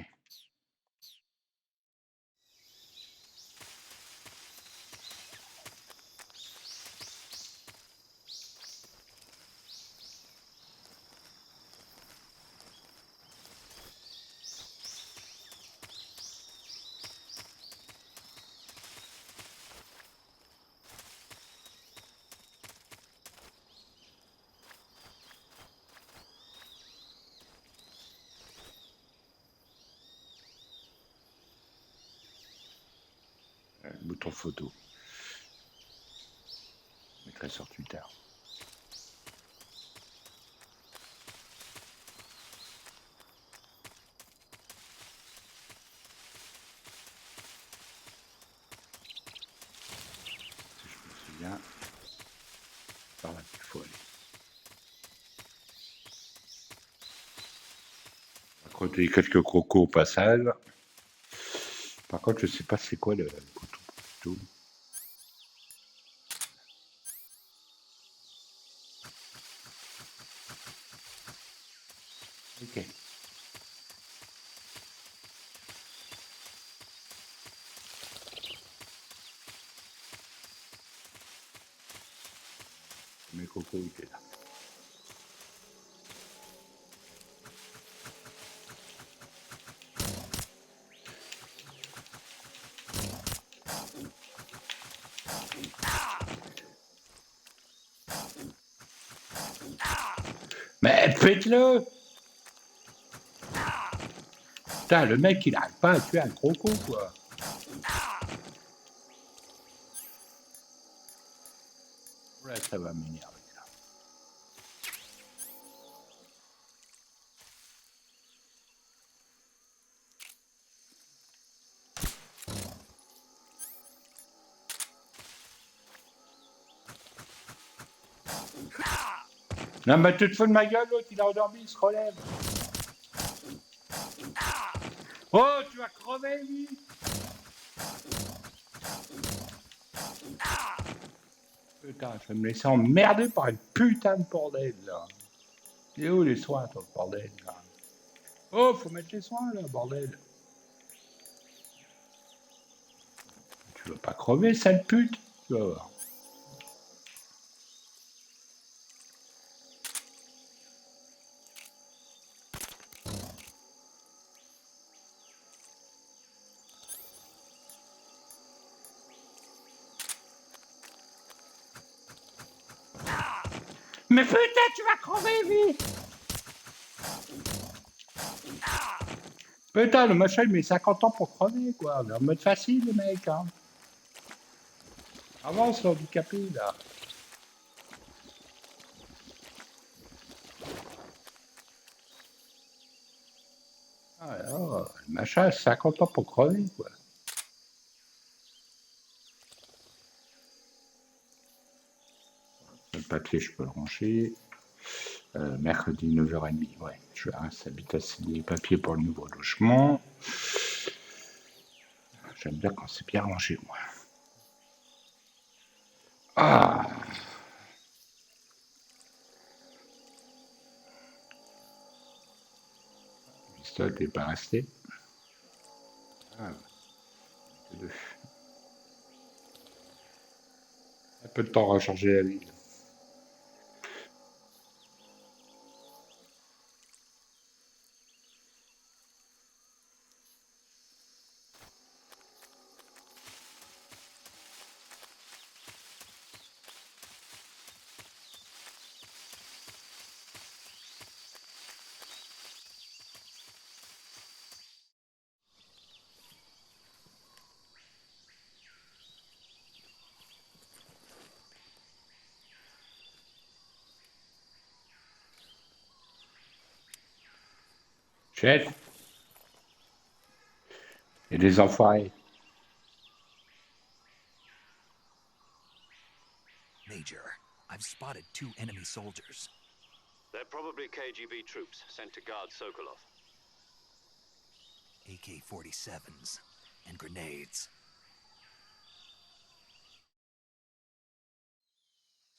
Speaker 2: Bouton photo. Je mettrai sur Twitter. Si je me souviens, par là qu'il faut aller. On va crotter quelques crocos au passage. Par contre, je sais pas c'est quoi le bouton photo. Ok. Mes crocos étaient là. Mais faites-le! Putain, le mec, il n'arrive pas à tuer un croco, quoi. Ouais, ça va m'énerver, là. Non, mais tu te fous de ma gueule, l'autre, il a endormi, il se relève. Oh, tu vas crever, lui! Putain, je vais me laisser emmerder par une putain de bordel, là. Il est où les soins, toi, bordel, là? Oh, faut mettre les soins, là, bordel. Tu vas pas crever, sale pute? Tu vas voir. Mais putain, tu vas crever, vite! Putain, le machin, il met 50 ans pour crever, quoi. En mode facile, le mec, hein. Avance, handicapé, là. Ah, alors, le machin, 50 ans pour crever, quoi. Le papier, je peux le ranger. Mercredi, 9h30, ouais. Je vais s'habite à signer les papiers pour le nouveau logement. J'aime bien quand c'est bien rangé, moi. Ah! Le pistolet n'est pas resté. Ah, deux. Un peu de temps à recharger la ville. Chef, et des enfoirés.
Speaker 3: Major, I've spotted 2 enemy soldiers.
Speaker 6: They're probably KGB troops sent to guard Sokolov.
Speaker 3: AK-47s and grenades.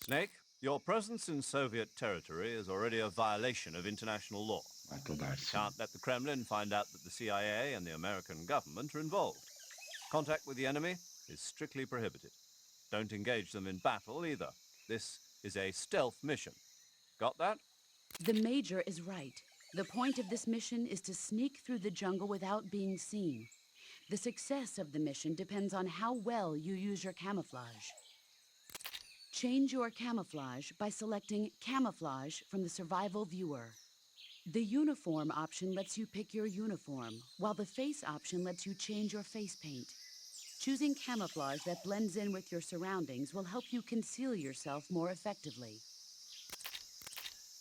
Speaker 4: Snake, your presence in Soviet territory is already a violation of international law.
Speaker 2: Attends,
Speaker 4: You can't let the Kremlin find out that the CIA and the American government are involved. Contact with the enemy is strictly prohibited. Don't engage them in battle either. This is a stealth mission. Got that?
Speaker 8: The Major is right. The point of this mission is to sneak through the jungle without being seen. The success of the mission depends on how well you use your camouflage. Change your camouflage by selecting Camouflage from the Survival viewer. The Uniform option lets you pick your uniform, while the Face option lets you change your face paint. Choosing camouflage that blends in with your surroundings will help you conceal yourself more effectively.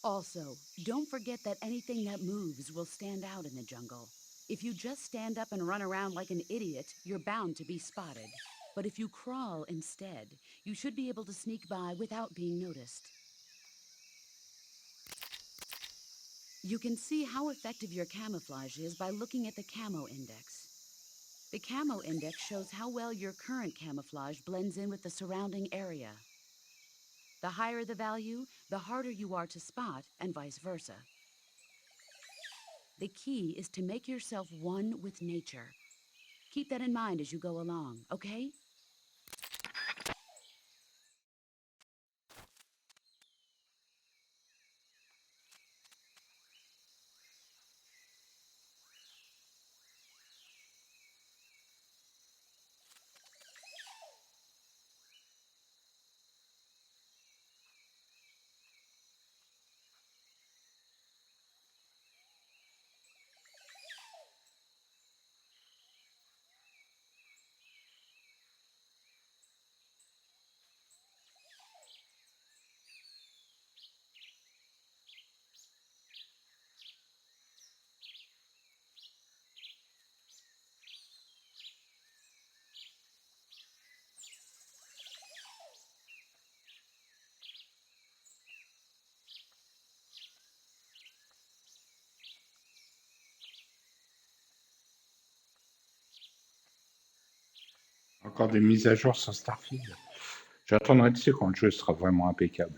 Speaker 8: Also, don't forget that anything that moves will stand out in the jungle. If you just stand up and run around like an idiot, you're bound to be spotted. But if you crawl instead, you should be able to sneak by without being noticed. You can see how effective your camouflage is by looking at the camo index. The camo index shows how well your current camouflage blends in with the surrounding area. The higher the value, the harder you are to spot, and vice versa. The key is to make yourself one with nature. Keep that in mind as you go along, okay?
Speaker 2: Encore des mises à jour sur Starfield. J'attendrai de quand le jeu sera vraiment impeccable.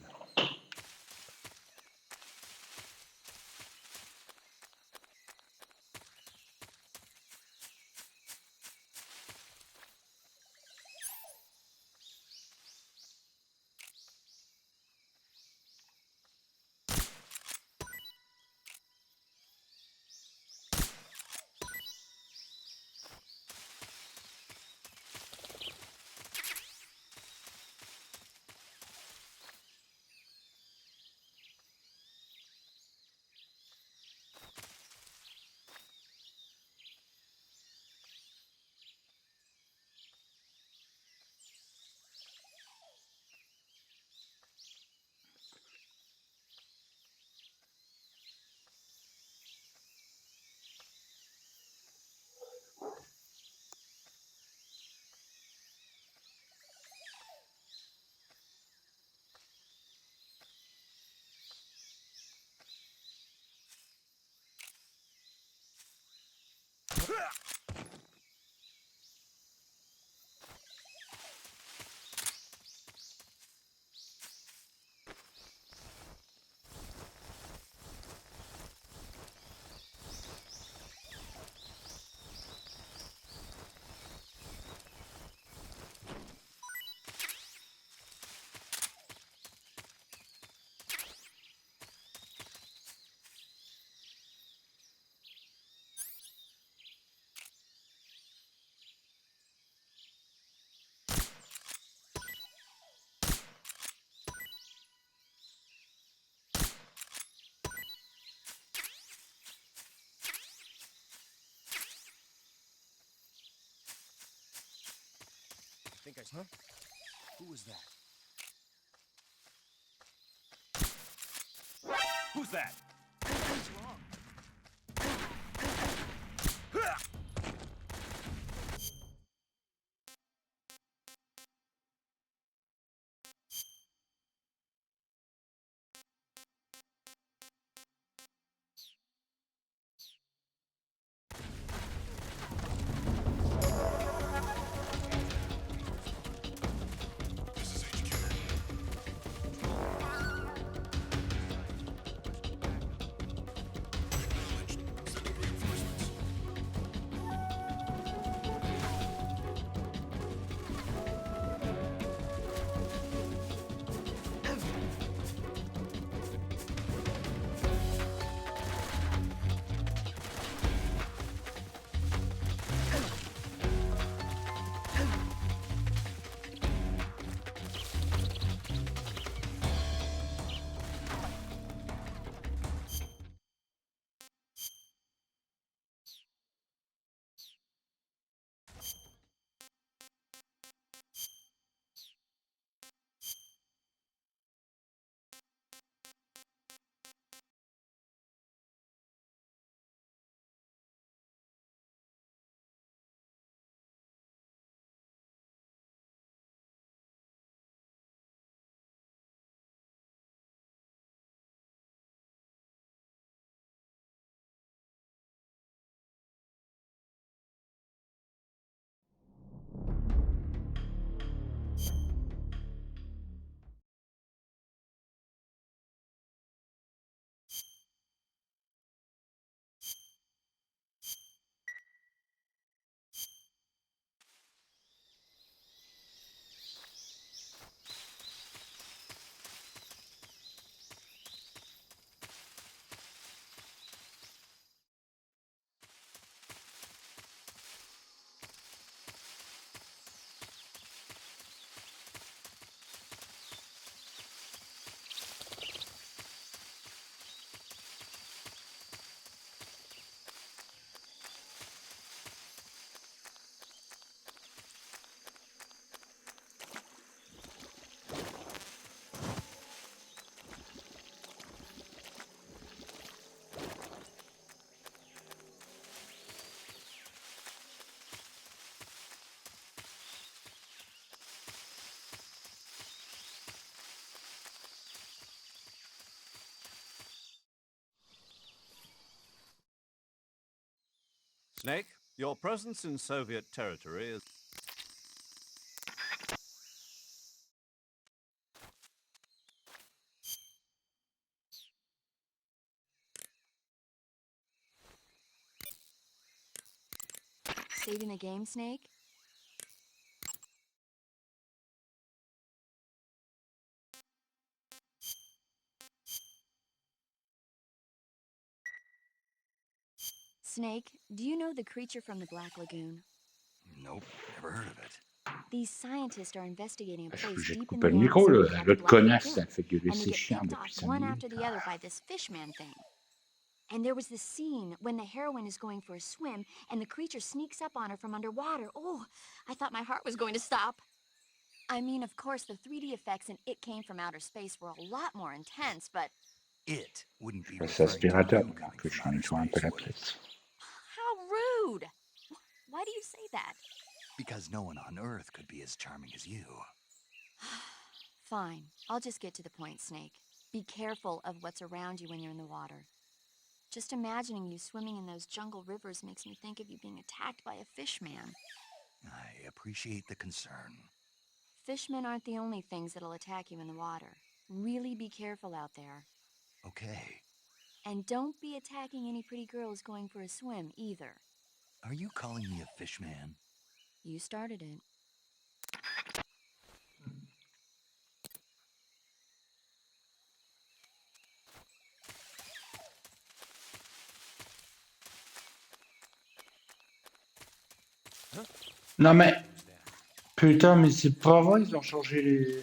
Speaker 9: I think Huh? Who was that? Who's that? What's wrong?
Speaker 4: Snake, your presence in Soviet territory is...
Speaker 7: Saving the game, Snake? Snake, do you know the creature from the Black Lagoon?
Speaker 3: Nope, never heard of it.
Speaker 7: These scientists are investigating a
Speaker 2: Je suis
Speaker 7: place
Speaker 2: obligé de
Speaker 7: deep in
Speaker 2: couper
Speaker 7: the
Speaker 2: le micro,
Speaker 7: Amazon
Speaker 2: là.
Speaker 7: called the
Speaker 2: L'autre
Speaker 7: Black
Speaker 2: connasse, ça
Speaker 7: Lagoon,
Speaker 2: fait gueuler
Speaker 7: and they
Speaker 2: ses
Speaker 7: get
Speaker 2: chiens
Speaker 7: picked
Speaker 2: depuis
Speaker 7: off
Speaker 2: 5
Speaker 7: one after
Speaker 2: minutes.
Speaker 7: the other by this fishman thing. And there was this scene when the heroine is going for a swim and the creature sneaks up on her from underwater. Oh, I thought my heart was going to stop. I mean, of course, the 3D effects in It Came from Outer Space were a lot more intense, but
Speaker 3: It wouldn't be
Speaker 2: Passe
Speaker 3: referring to
Speaker 2: aspirateur
Speaker 3: you
Speaker 2: pendant
Speaker 3: coming
Speaker 2: que je
Speaker 3: from outer
Speaker 2: nettoie un peu
Speaker 3: space,
Speaker 2: la
Speaker 3: would it?
Speaker 2: place.
Speaker 7: how rude! Why do you say that?
Speaker 3: Because no one on Earth could be as charming as you.
Speaker 7: Fine, I'll just get to the point, Snake. Be careful of what's around you when you're in the water. Just imagining you swimming in those jungle rivers makes me think of you being attacked by a fishman.
Speaker 3: I appreciate the concern.
Speaker 7: Fishmen aren't the only things that'll attack you in the water. Really be careful out there.
Speaker 3: Okay.
Speaker 7: And don't be attacking any pretty girls going for a swim, either.
Speaker 3: Are you calling me a fish man?
Speaker 7: You started it.
Speaker 2: Non mais, putain, mais c'est pas vrai, ils ont changé les...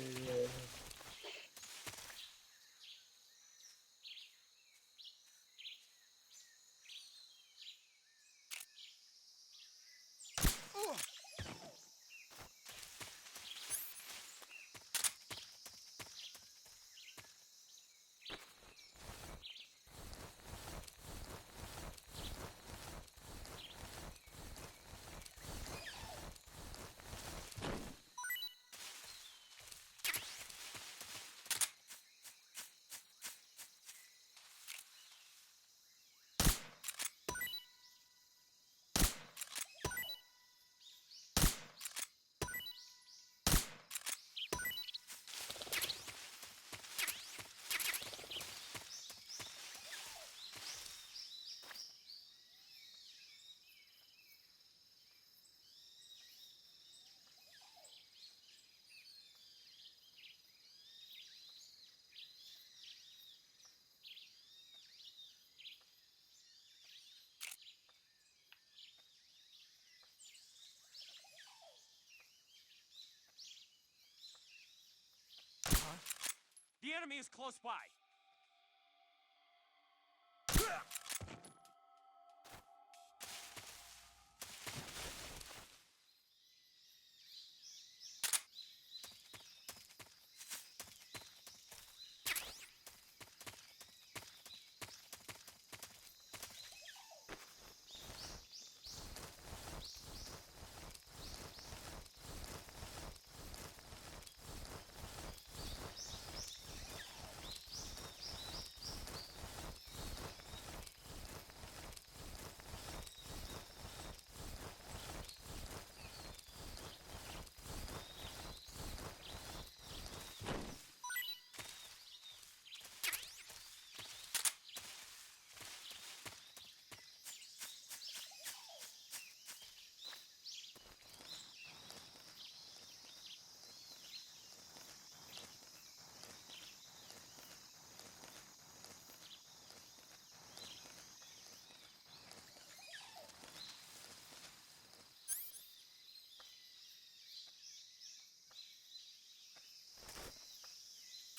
Speaker 9: The enemy is close by.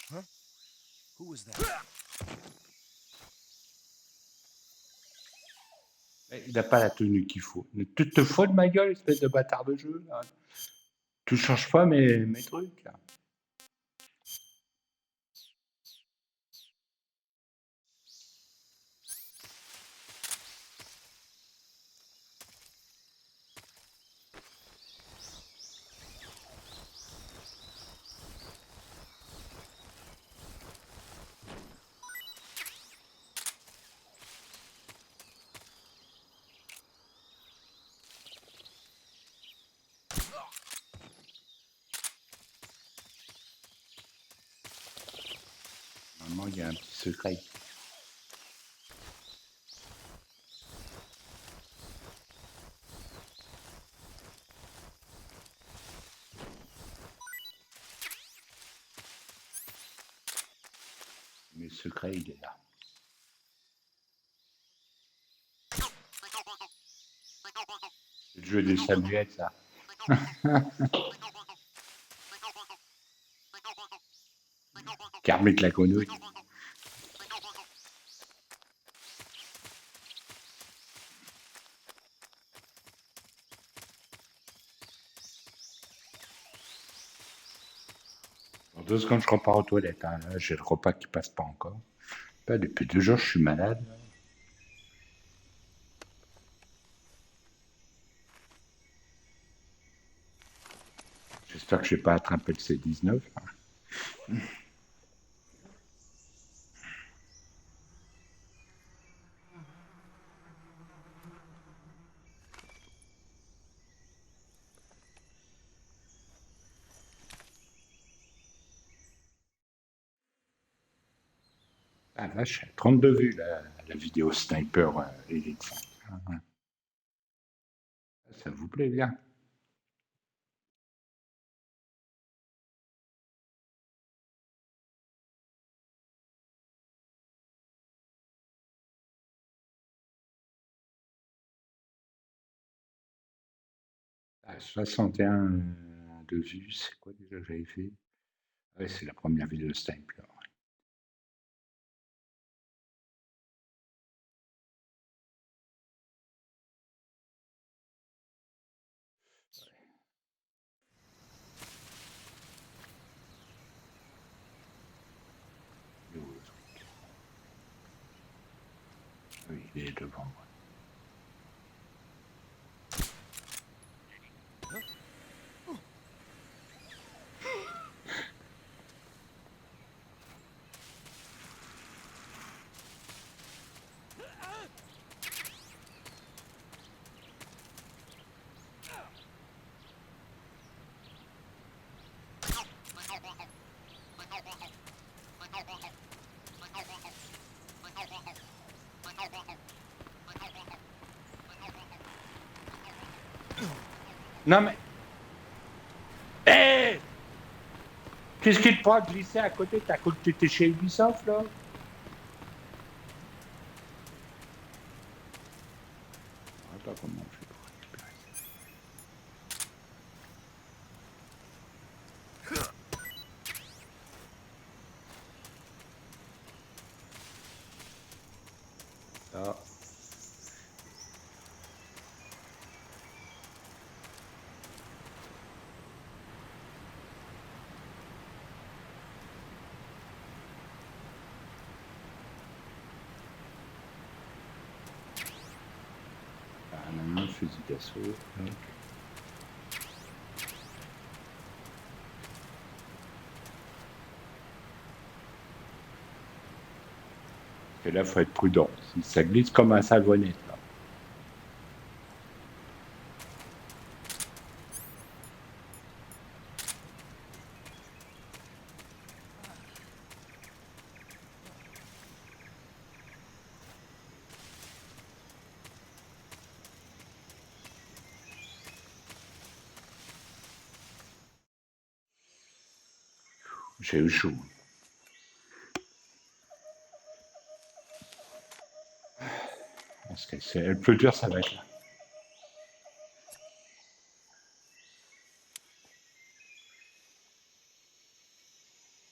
Speaker 9: Huh? Who was that?
Speaker 2: Il a pas la tenue qu'il faut. Tu te fous de ma gueule, espèce de bâtard de jeu, là. Tu changes pas mes trucs, là. il y a un petit secret. Mais le secret, il est là. C'est le jeu des Samuels, ça. Kermit la grenouille. Dans 2 secondes, je repars aux toilettes. Hein. Là, j'ai le repas qui passe pas encore. Pas depuis 2 jours, je suis malade. J'espère que je vais pas attraper le C19. Ah vache, 32 vues la vidéo Sniper Elite 5. Ah, ouais. Ça vous plaît bien. Ah, 61 de vues, c'est quoi déjà que j'avais fait? Ouais, c'est la première vidéo Sniper. Il est où, le truc? Oui, il est devant moi. Non mais... Hé! Qu'est-ce qui te prend de glisser à côté? T'as cru que t'étais chez Ubisoft, là? Attends, comment on fait pour récupérer ça? Un fusil d'assaut. Donc. Et là, il faut être prudent. Ça glisse comme un savonnette, là. J'ai eu chaud. Parce que le plus dur, ça va être là.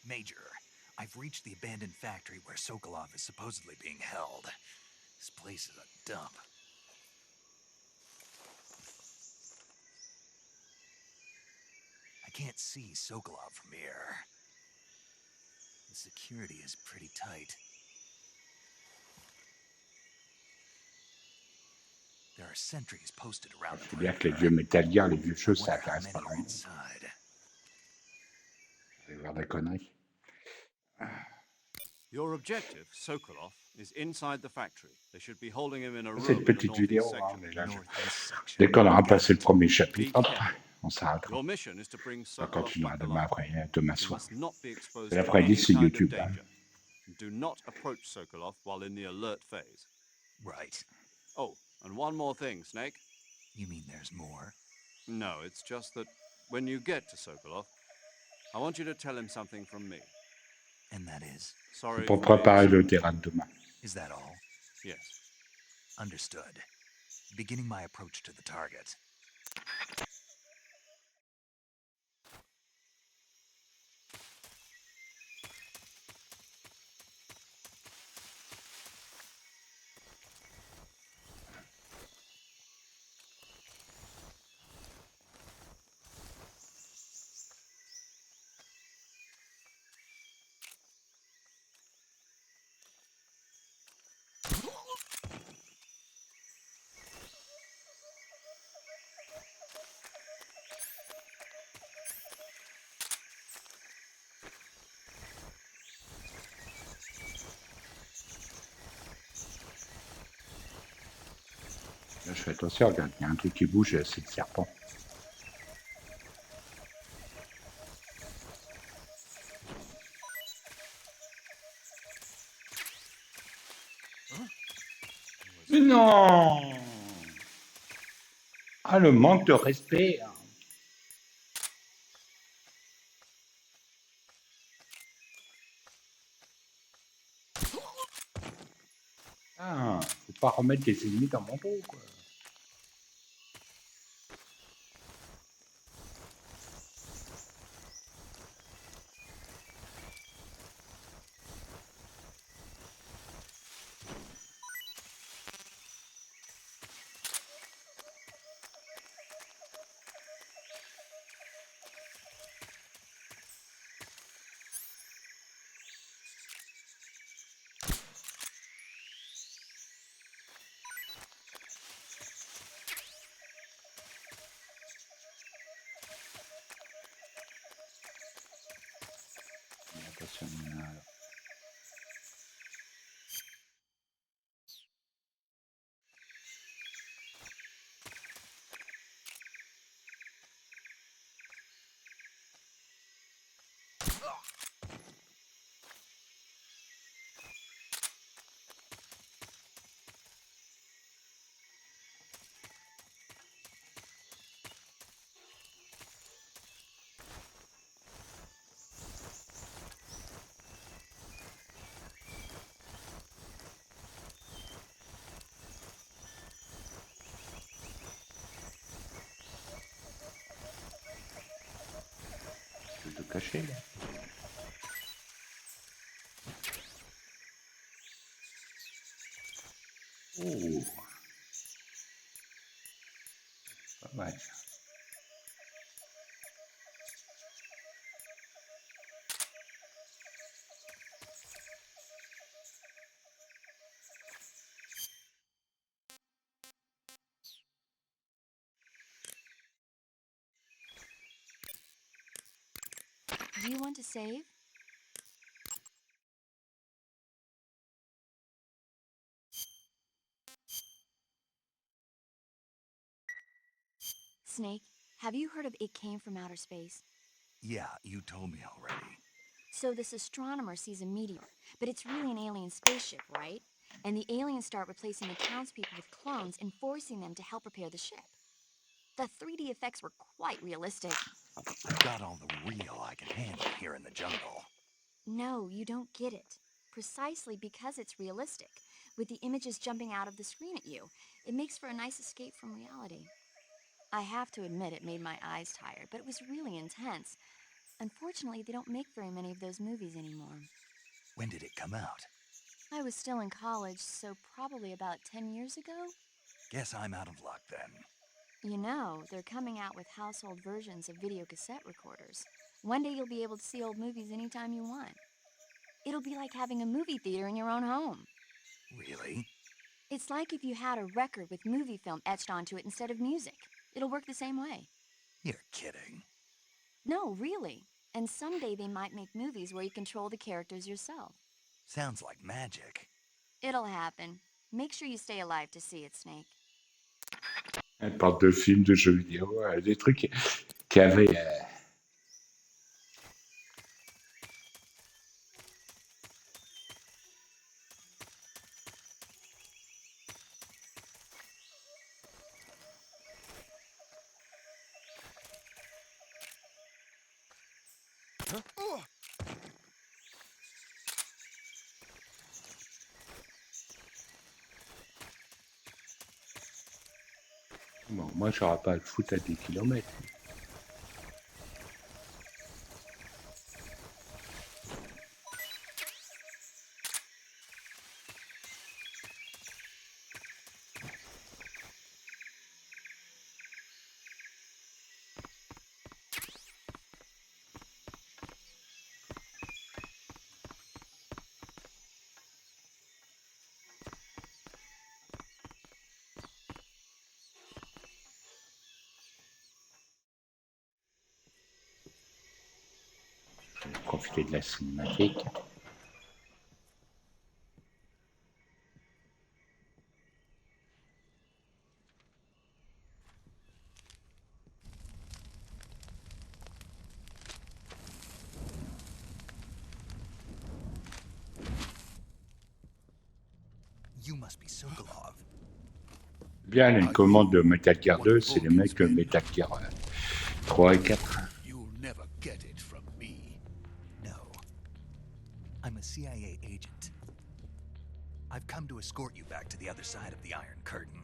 Speaker 3: Major, I've reached the abandoned factory where Sokolov is supposedly being held. This place is a dump. I can't see Sokolov from here. The security is pretty tight. There are sentries posted around the
Speaker 2: C'est bien que les
Speaker 3: perimeter.
Speaker 2: vieux Metal Gear, les vieux
Speaker 3: I
Speaker 2: choses, ça
Speaker 3: wonder how
Speaker 2: intéresse pas
Speaker 3: many are
Speaker 2: grand monde.
Speaker 3: inside.
Speaker 2: Vous allez voir des conneries.
Speaker 4: Your objective, Sokolov, is inside the factory. They should be holding him in a
Speaker 2: C'est
Speaker 4: room
Speaker 2: une
Speaker 4: in the
Speaker 2: petite
Speaker 4: northeast
Speaker 2: vidéo. Hein,
Speaker 4: section.
Speaker 2: déjà,
Speaker 3: Northeast section.
Speaker 2: dès qu'on aura passé le premier
Speaker 4: Be
Speaker 2: chapitre, hop,
Speaker 4: careful.
Speaker 2: on s'arrêtera.
Speaker 4: Your mission is to bring
Speaker 2: On
Speaker 4: Sokolov
Speaker 2: continuera
Speaker 4: back
Speaker 2: demain
Speaker 4: alive.
Speaker 2: après, demain
Speaker 4: He
Speaker 2: soir.
Speaker 4: must not be exposed
Speaker 2: Et
Speaker 4: to
Speaker 2: l'après-midi,
Speaker 4: any
Speaker 2: c'est
Speaker 4: kind of
Speaker 2: YouTube. Hein.
Speaker 4: danger. And do not approach Sokolov while in the alert phase.
Speaker 3: Right.
Speaker 4: Oh, and one more thing, Snake.
Speaker 3: You mean there's more?
Speaker 4: No, it's just that when you get to Sokolov, I want you to tell him something from me.
Speaker 3: And that is?
Speaker 4: Sorry
Speaker 2: Pour
Speaker 4: for being
Speaker 2: préparer
Speaker 4: so
Speaker 2: le
Speaker 4: late.
Speaker 2: terrain de demain.
Speaker 3: Is that all?
Speaker 4: Yes.
Speaker 3: Understood. Beginning my approach to the target.
Speaker 2: Là, je fais attention, regarde, il y a un truc qui bouge, c'est le serpent. Mais non! Ah, le manque de respect. Hein. Ah, faut pas remettre les ennemis dans mon dos, quoi. Attention, il y en a un, là. Je vais te cacher, là. Oh, pas mal.
Speaker 7: Do you want to save? Snake, have you heard of It Came from Outer Space?
Speaker 3: Yeah, you told me already.
Speaker 7: So this astronomer sees a meteor, but it's really an alien spaceship, right? And the aliens start replacing the townspeople with clones and forcing them to help repair the ship. The 3D effects were quite realistic.
Speaker 3: I've got all the real I can handle here in the jungle.
Speaker 7: No, you don't get it. Precisely because it's realistic, with the images jumping out of the screen at you, it makes for a nice escape from reality. I have to admit it made my eyes tired, but it was really intense. Unfortunately, they don't make very many of those movies anymore.
Speaker 3: When did it come out?
Speaker 7: I was still in college, so probably about 10 years ago.
Speaker 3: Guess I'm out of luck then.
Speaker 7: You know, they're coming out with household versions of video cassette recorders. One day you'll be able to see old movies anytime you want. It'll be like having a movie theater in your own home.
Speaker 3: Really?
Speaker 7: It's like if you had a record with movie film etched onto it instead of music. It'll work the same way.
Speaker 3: You're kidding.
Speaker 7: No, really. And someday they might make movies where you control the characters yourself.
Speaker 3: Sounds like magic.
Speaker 7: It'll happen. Make sure you stay alive to see it, Snake.
Speaker 2: Elle parle de films, de jeux vidéo, des trucs qui avaient... Bon, moi, j'aurais pas à le foutre à des kilomètres. Je vais profiter de la cinématique.
Speaker 3: You must be Sokolov.
Speaker 2: Bien, les commandes de Metal Gear 2, c'est les mecs de Metal Gear 3 et 4.
Speaker 9: You'll never get it from me.
Speaker 3: No. I'm a CIA agent. I've come to escort you back to the other side of the Iron Curtain.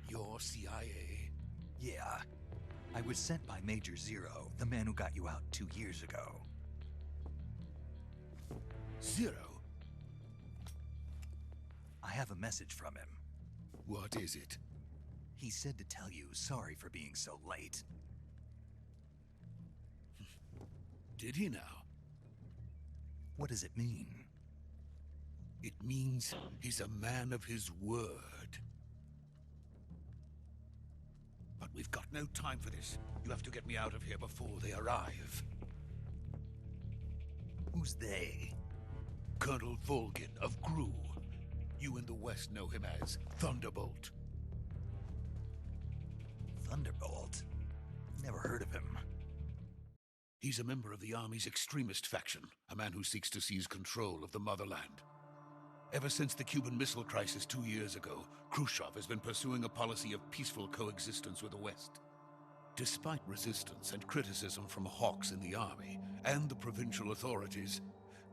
Speaker 9: You're CIA?
Speaker 3: Yeah. I was sent by Major Zero, the man who got you out 2 years ago.
Speaker 9: Zero?
Speaker 3: I have a message from him.
Speaker 9: What is it?
Speaker 3: He said to tell you sorry for being so late.
Speaker 9: Did he now?
Speaker 3: What does it mean?
Speaker 9: It means he's a man of his word. But we've got no time for this. You have to get me out of here before they arrive.
Speaker 3: Who's they?
Speaker 9: Colonel Volgin of Gru. You in the West know him as Thunderbolt.
Speaker 3: Thunderbolt? Never heard of him.
Speaker 9: He's a member of the Army's extremist faction, a man who seeks to seize control of the motherland. Ever since the Cuban Missile Crisis 2 years ago, Khrushchev has been pursuing a policy of peaceful coexistence with the West. Despite resistance and criticism from hawks in the army and the provincial authorities,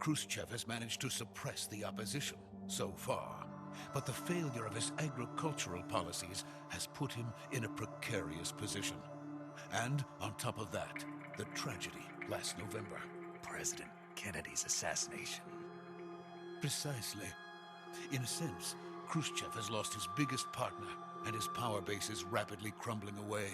Speaker 9: Khrushchev has managed to suppress the opposition so far. But the failure of his agricultural policies has put him in a precarious position. And on top of that, the tragedy last November.
Speaker 3: President Kennedy's assassination.
Speaker 9: Precisely. In a sense, Khrushchev has lost his biggest partner, and his power base is rapidly crumbling away.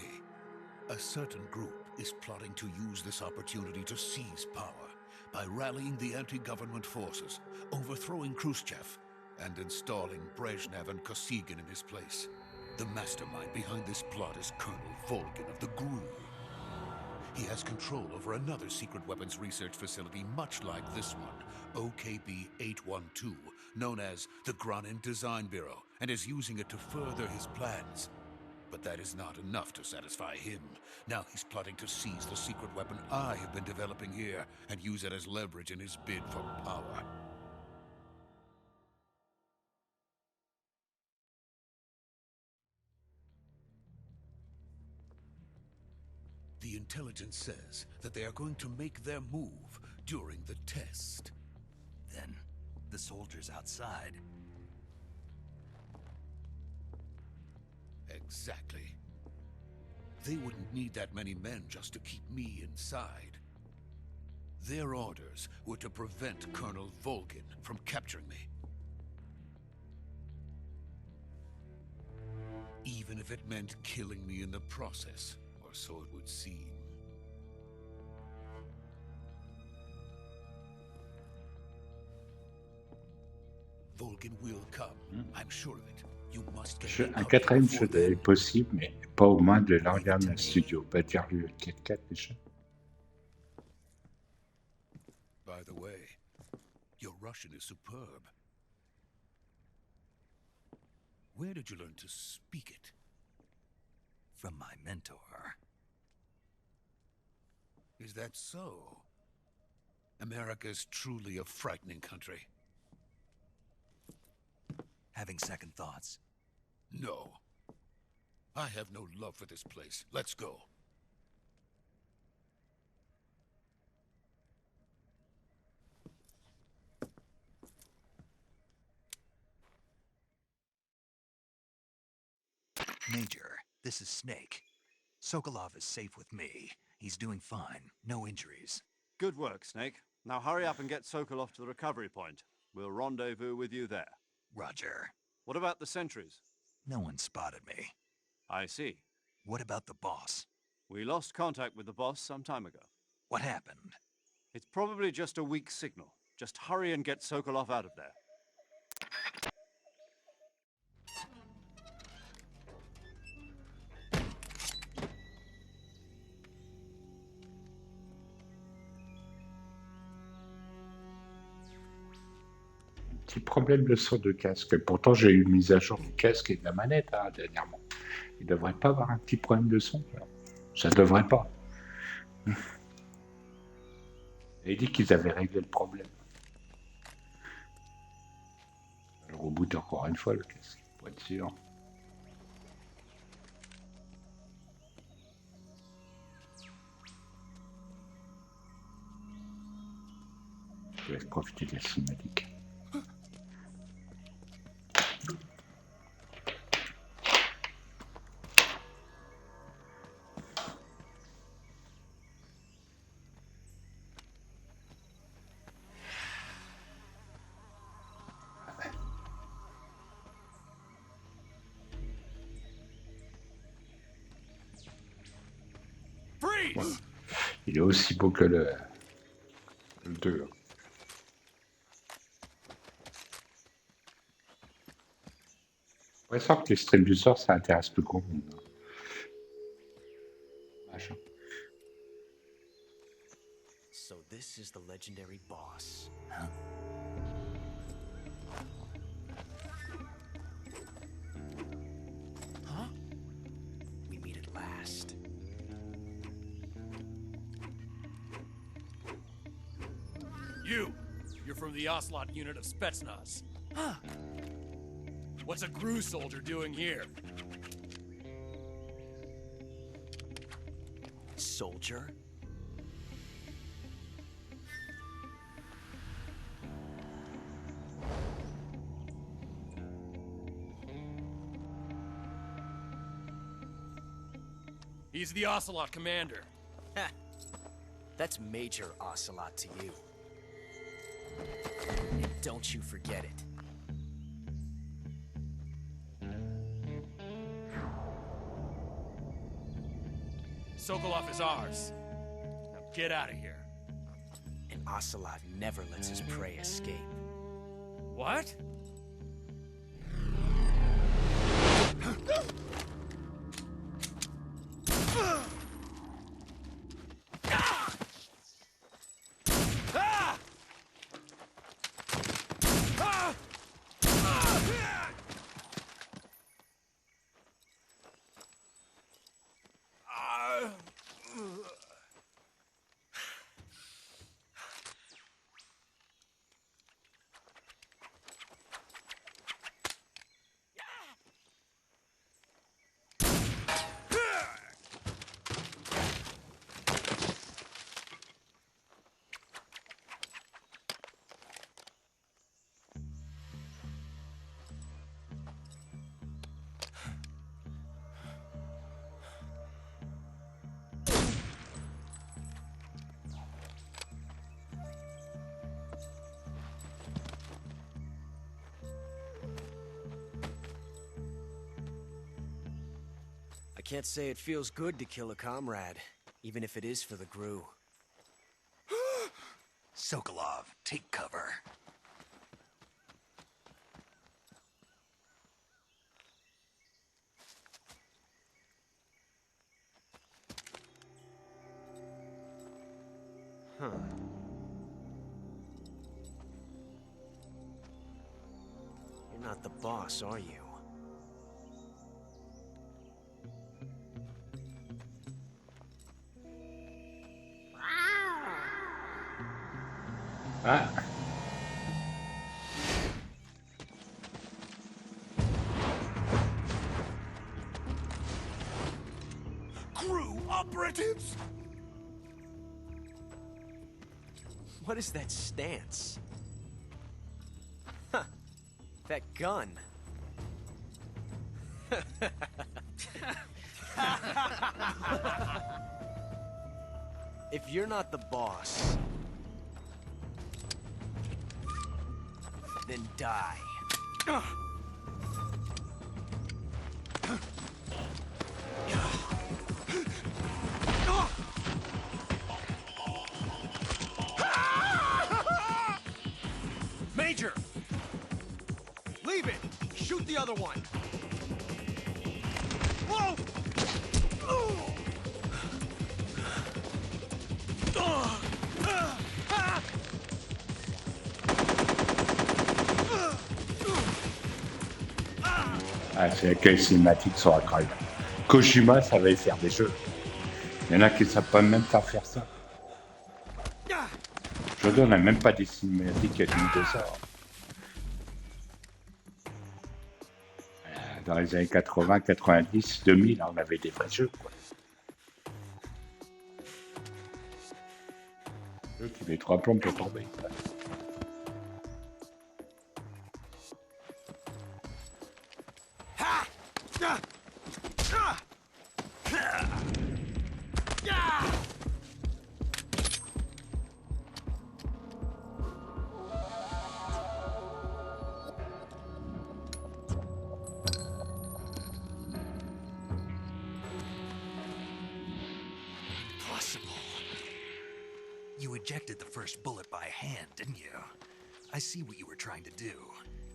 Speaker 9: A certain group is plotting to use this opportunity to seize power by rallying the anti-government forces, overthrowing Khrushchev, and installing Brezhnev and Kosygin in his place. The mastermind behind this plot is Colonel Volgin of the GRU. He has control over another secret weapons research facility much like this one, OKB-812, known as the Granin Design Bureau, and is using it to further his plans. But that is not enough to satisfy him. Now he's plotting to seize the secret weapon I have been developing here and use it as leverage in his bid for power. The intelligence says that they are going to make their move during the test.
Speaker 3: Then, the soldiers outside.
Speaker 9: Exactly. They wouldn't need that many men just to keep me inside. Their orders were to prevent Colonel Volgin from capturing me. Even if it meant killing me in the process, or so it would seem. Volgin will come. I'm sure of it. You must get me
Speaker 2: Un
Speaker 9: out
Speaker 2: quatrième
Speaker 9: before
Speaker 2: jeu est possible, mais pas au moins de l'Ariane Studio. Pas dire le 4-4 déjà.
Speaker 9: By the way, your Russian is superb. Where did you learn to speak it?
Speaker 3: From my mentor.
Speaker 9: Is that so? America is truly a frightening country.
Speaker 3: Having second thoughts.
Speaker 9: No. I have no love for this place. Let's go.
Speaker 3: Major, this is Snake. Sokolov is safe with me. He's doing fine. No injuries.
Speaker 4: Good work, Snake. Now hurry up and get Sokolov to the recovery point. We'll rendezvous with you there.
Speaker 3: Roger.
Speaker 4: What about the sentries?
Speaker 3: No one spotted me.
Speaker 4: I see.
Speaker 3: What about the boss?
Speaker 4: We lost contact with the boss some time ago.
Speaker 3: What happened?
Speaker 4: It's probably just a weak signal. Just hurry and get Sokolov out of there.
Speaker 2: Petit problème de son de casque. Pourtant, j'ai eu une mise à jour du casque et de la manette dernièrement. Il devrait pas avoir un petit problème de son. Ça devrait pas. Il dit qu'ils avaient réglé le problème. Je reboot encore une fois le casque, pour être sûr. Je vais profiter de la cinématique. Ouais. Il est aussi beau que le 2. On pourrait savoir que les streams du sort, ça intéresse plus grand monde. Machin.
Speaker 10: So this is the legendary boss.
Speaker 3: Huh?
Speaker 10: Huh? We meet at last.
Speaker 11: You're from the Ocelot unit of Spetsnaz.
Speaker 10: Huh.
Speaker 11: What's a GRU soldier doing here?
Speaker 10: Soldier?
Speaker 11: He's the Ocelot commander.
Speaker 10: Ha! That's Major Ocelot to you. And don't you forget it.
Speaker 11: Sokolov is ours. Now get out of here.
Speaker 10: And Ocelot never lets his prey escape.
Speaker 11: What?
Speaker 10: I can't say it feels good to kill a comrade, even if it is for the GRU.
Speaker 3: Sokolov, take cover.
Speaker 10: Huh. You're not the boss, are you?
Speaker 2: Ah.
Speaker 10: GRU operatives? What is that stance? Huh. That gun. If you're not the boss, then die.
Speaker 5: Major! Leave it! Shoot the other one! Whoa!
Speaker 2: Ah, c'est laquelle cinématique sera incroyable. Kojima savait faire des jeux. Il y en a qui ne savent pas même pas faire ça. Je donne même pas des cinématiques à dignes de ça. Dans les années 80, 90, 2000, on avait des vrais jeux, quoi. Jeux qui met 3 plombs pour tomber, quoi.
Speaker 3: You ejected the first bullet by hand, didn't you? I see what you were trying to do.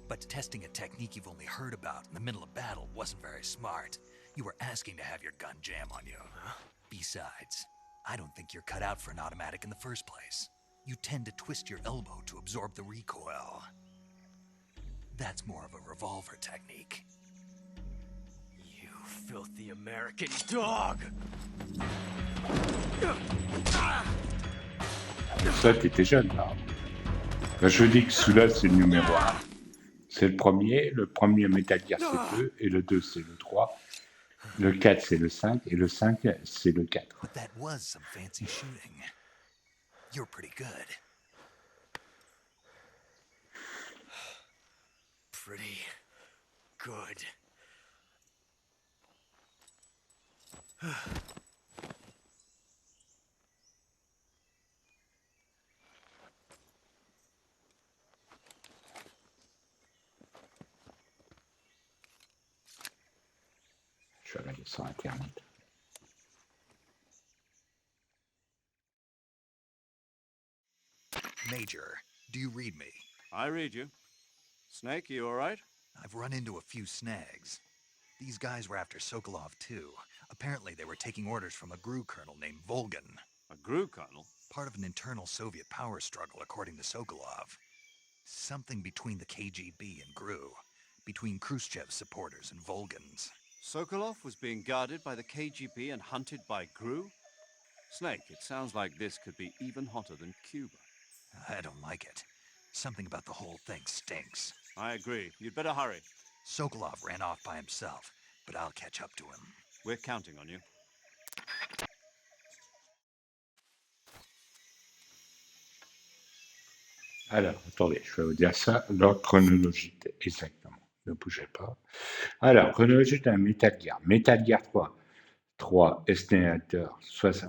Speaker 3: But testing a technique you've only heard about in the middle of battle wasn't very smart. You were asking to have your gun jam on you. Besides, I don't think you're cut out for an automatic in the first place. You tend to twist your elbow to absorb the recoil. That's more of a revolver technique.
Speaker 10: You filthy American dog!
Speaker 2: Ça, t'étais jeune, là. Là, je dis que celui-là, c'est le numéro 1. C'est le premier Metal Gear, c'est le 2, et le 2, c'est le 3. Le 4, c'est le 5, et le 5, c'est le 4.
Speaker 3: But that was some fancy shooting. You're pretty good.
Speaker 10: Pretty good.
Speaker 2: Je vais regarder sur Internet.
Speaker 3: Major, do you read me?
Speaker 4: I read you. Snake, you all right?
Speaker 3: I've run into a few snags. These guys were after Sokolov too. Apparently they were taking orders from a GRU colonel named Volgan.
Speaker 4: A GRU colonel?
Speaker 3: Part of an internal Soviet power struggle, according to Sokolov. Something between the KGB and GRU. Between Khrushchev's supporters and Volgan's.
Speaker 4: Sokolov was being guarded by the KGB and hunted by GRU? Snake, it sounds like this could be even hotter than Cuba.
Speaker 3: I don't like it. Something about the whole thing stinks.
Speaker 4: I agree. You'd better hurry.
Speaker 3: Sokolov ran off by himself, but I'll catch up to him.
Speaker 4: We're counting on you.
Speaker 2: Alors, attendez, je vais vous dire ça, l'ordre chronologique, exactement. Ne bougez pas. Alors, chronologique d'un Metal Gear. Metal Gear 3, Exterminator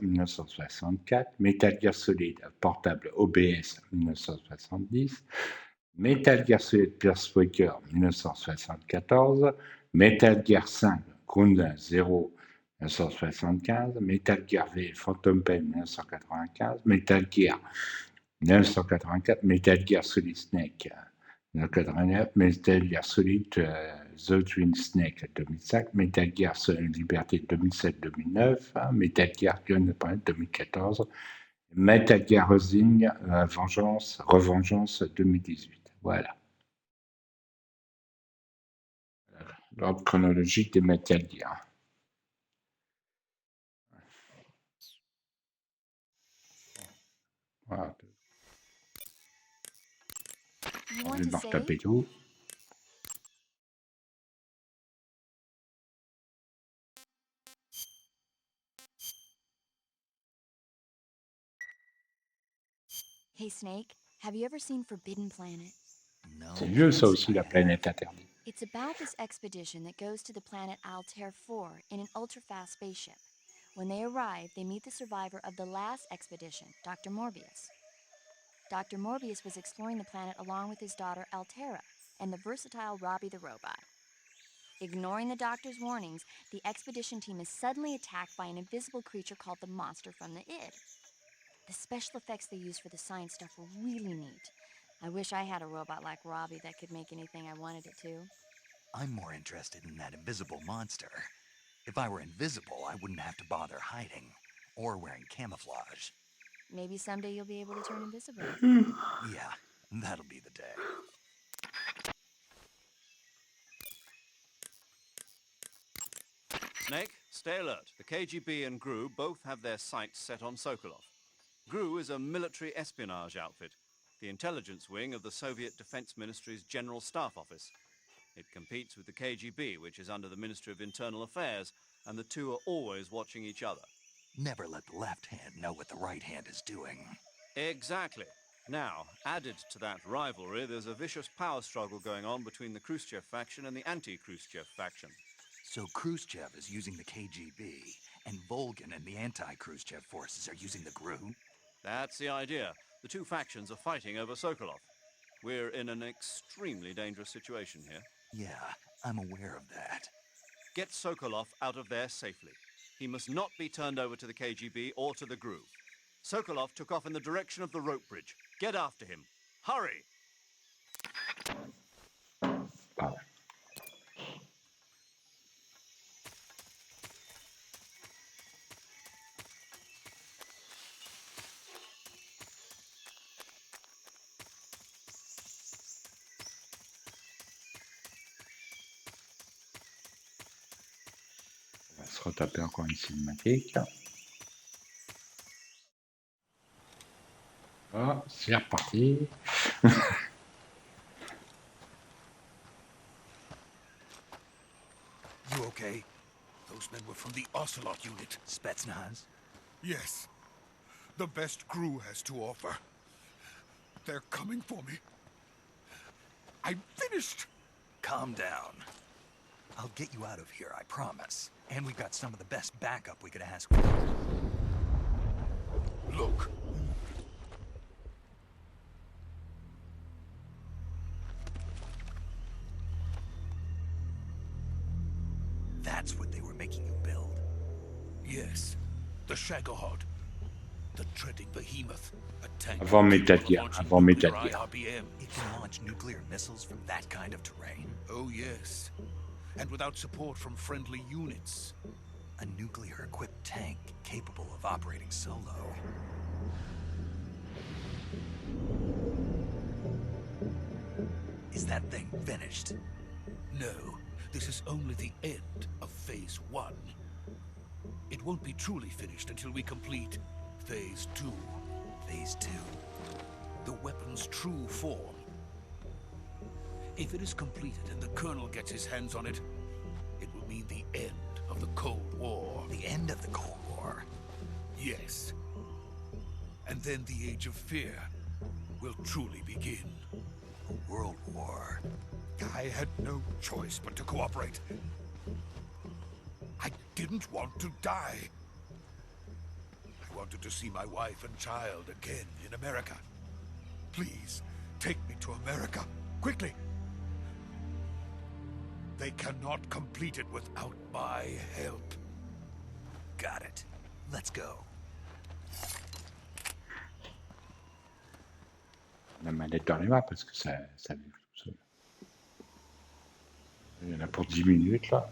Speaker 2: 1964. Metal Gear Solid, portable OBS 1970. Metal Gear Solid Pierce Walker 1974. Metal Gear 5, Ground Zero 1975. Metal Gear V, Phantom Pain 1995. Metal Gear 1984, Metal Gear Solid Snake 1989, Metal Gear Solid The Twin Snake 2005, Metal Gear Solid Liberty 2007-2009, Metal Gear Gun 2014, Metal Gear Rising Revengeance 2018. Voilà. L'ordre chronologique des Metal Gear. Voilà.
Speaker 7: You
Speaker 2: On
Speaker 7: want
Speaker 2: vient de
Speaker 7: to
Speaker 2: me
Speaker 7: say?
Speaker 2: retaper tout.
Speaker 7: Hey Snake, have you ever seen Forbidden Planet?
Speaker 3: No.
Speaker 2: C'est vieux ça
Speaker 3: can't
Speaker 2: aussi,
Speaker 3: say
Speaker 2: la
Speaker 3: I have.
Speaker 2: planète interdite.
Speaker 7: It's about this expedition that goes to the planet Altair 4 in an ultra-fast spaceship. When they arrive, they meet the survivor of the last expedition, Dr. Morbius. Dr. Morbius was exploring the planet along with his daughter Altera and the versatile Robbie the robot. Ignoring the doctor's warnings, the expedition team is suddenly attacked by an invisible creature called the Monster from the Id. The special effects they use for the science stuff were really neat. I wish I had a robot like Robbie that could make anything I wanted it to.
Speaker 3: I'm more interested in that invisible monster. If I were invisible, I wouldn't have to bother hiding or wearing camouflage.
Speaker 7: Maybe someday you'll be able to turn invisible.
Speaker 3: Yeah, that'll be the day.
Speaker 4: Snake, stay alert. The KGB and GRU both have their sights set on Sokolov. GRU is a military espionage outfit, the intelligence wing of the Soviet Defense Ministry's General Staff Office. It competes with the KGB, which is under the Ministry of Internal Affairs, and the two are always watching each other.
Speaker 3: Never let the left hand know what the right hand is doing.
Speaker 4: Exactly. Now, added to that rivalry, there's a vicious power struggle going on between the Khrushchev faction and the anti-Khrushchev faction.
Speaker 3: So Khrushchev is using the KGB, and Volgin and the anti-Khrushchev forces are using the GRU?
Speaker 4: That's the idea. The two factions are fighting over Sokolov. We're in an extremely dangerous situation here.
Speaker 3: Yeah, I'm aware of that.
Speaker 4: Get Sokolov out of there safely. He must not be turned over to the KGB or to the GRU. Sokolov took off in the direction of the rope bridge. Get after him. Hurry!
Speaker 2: Voilà. On va se retaper encore une cinématique. Ah, c'est reparti.
Speaker 9: You okay? Those men were from the Ocelot unit.
Speaker 3: Spetsnaz?
Speaker 9: Yes. The best GRU has to offer. They're coming for me. I'm finished!
Speaker 3: Calm down. I'll get you out of here, I promise. And we've got some of the best backup we could ask for.
Speaker 9: Look.
Speaker 3: That's what they were making you build?
Speaker 9: Yes. The Shagohod. The treading behemoth. A tank
Speaker 2: Avant Metal
Speaker 9: capable of
Speaker 2: Gear,
Speaker 9: launching
Speaker 2: avant Metal
Speaker 9: nuclear
Speaker 2: Gear.
Speaker 9: IRBM.
Speaker 3: It can launch nuclear missiles from that kind of terrain?
Speaker 9: Oh, yes. And without support from friendly units.
Speaker 3: A nuclear-equipped tank capable of operating solo. Is that thing finished?
Speaker 9: No, this is only the end of Phase 1. It won't be truly finished until we complete Phase 2.
Speaker 3: Phase 2?
Speaker 9: The weapon's true form. If it is completed and the Colonel gets his hands on it, it will mean the end of the Cold War.
Speaker 3: The end of the Cold War?
Speaker 9: Yes. And then the Age of Fear will truly begin.
Speaker 3: A world war?
Speaker 9: I had no choice but to cooperate. I didn't want to die. I wanted to see my wife and child again in America. Please, take me to America, quickly. They cannot complete it without my help.
Speaker 3: Got it. Let's go.
Speaker 2: La manette dans les mains parce que ça vit tout seul. Il y en a pour 10 minutes là.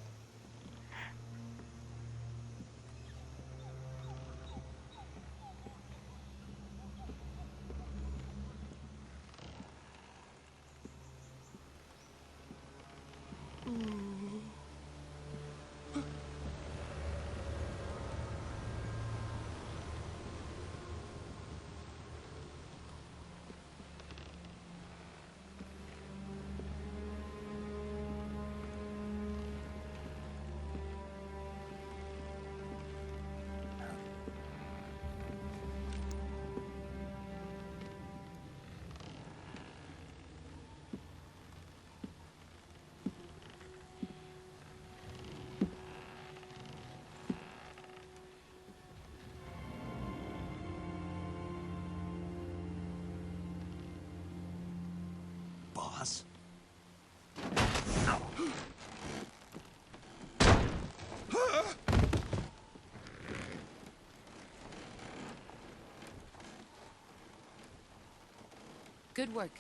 Speaker 8: Good work,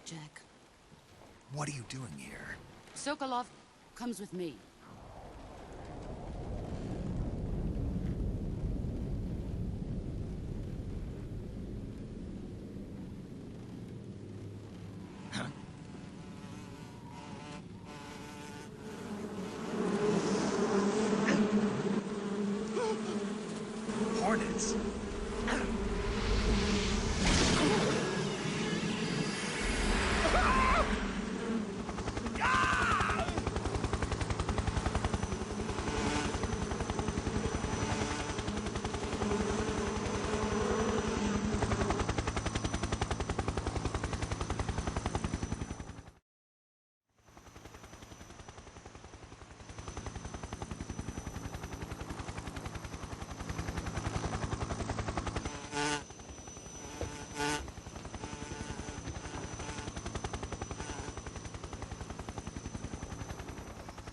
Speaker 8: Jack.
Speaker 3: What are you doing here?
Speaker 8: Sokolov comes with me.
Speaker 3: Hornets.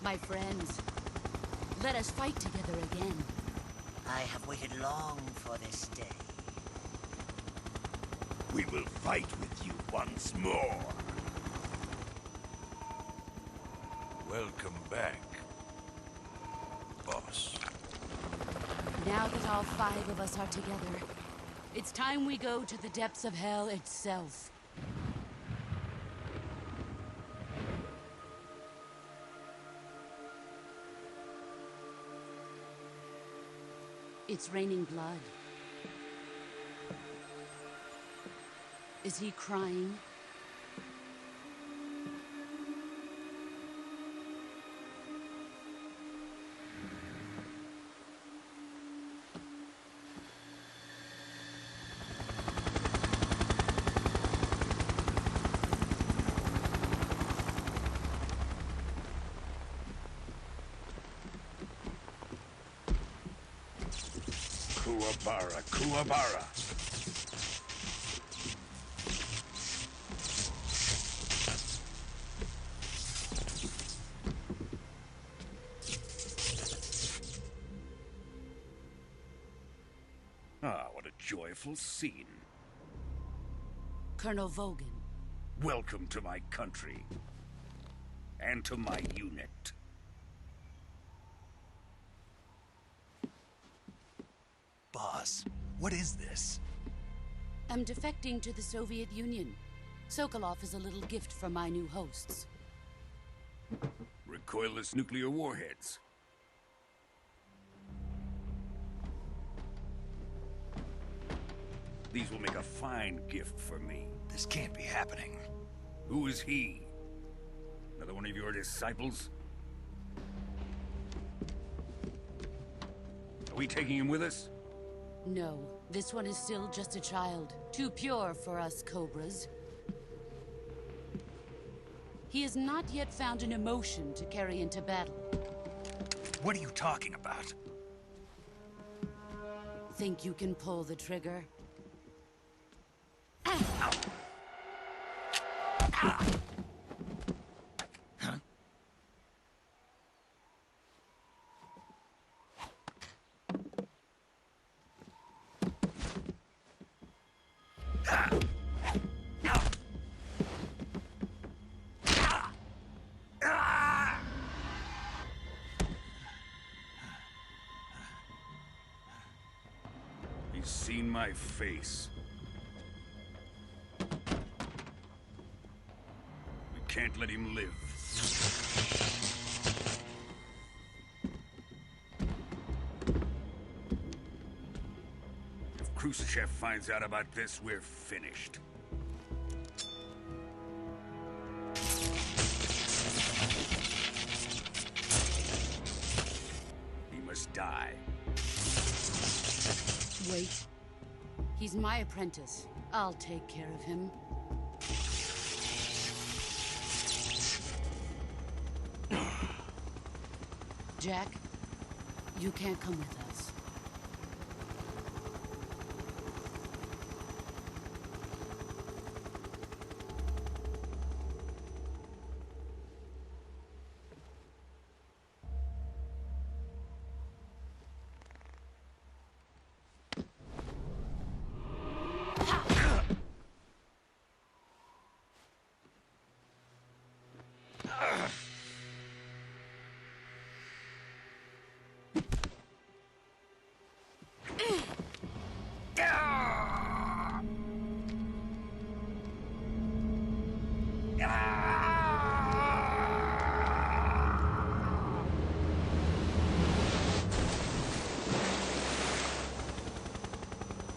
Speaker 8: My friends, let us fight together again.
Speaker 12: I have waited long for this day.
Speaker 9: We will fight with you once more. Welcome back, boss.
Speaker 8: Now that all 5 of us are together, it's time we go to the depths of hell itself. It's raining blood. Is he crying?
Speaker 9: Kuwabara, Kuwabara. Ah, what a joyful scene.
Speaker 8: Colonel Vogan.
Speaker 9: Welcome to my country. And to my unit.
Speaker 3: Boss, what is this?
Speaker 8: I'm defecting to the Soviet Union. Sokolov is a little gift from my new hosts.
Speaker 9: Recoilless nuclear warheads. These will make a fine gift for me.
Speaker 3: This can't be happening.
Speaker 9: Who is he? Another one of your disciples? Are we taking him with us?
Speaker 8: No, this one is still just a child. Too pure for us Cobras. He has not yet found an emotion to carry into battle.
Speaker 3: What are you talking about?
Speaker 8: Think you can pull the trigger?
Speaker 9: He's seen my face. We can't let him live. If Khrushchev finds out about this, we're finished. He must die.
Speaker 8: Wait. He's my apprentice. I'll take care of him. Jack, you can't come with us.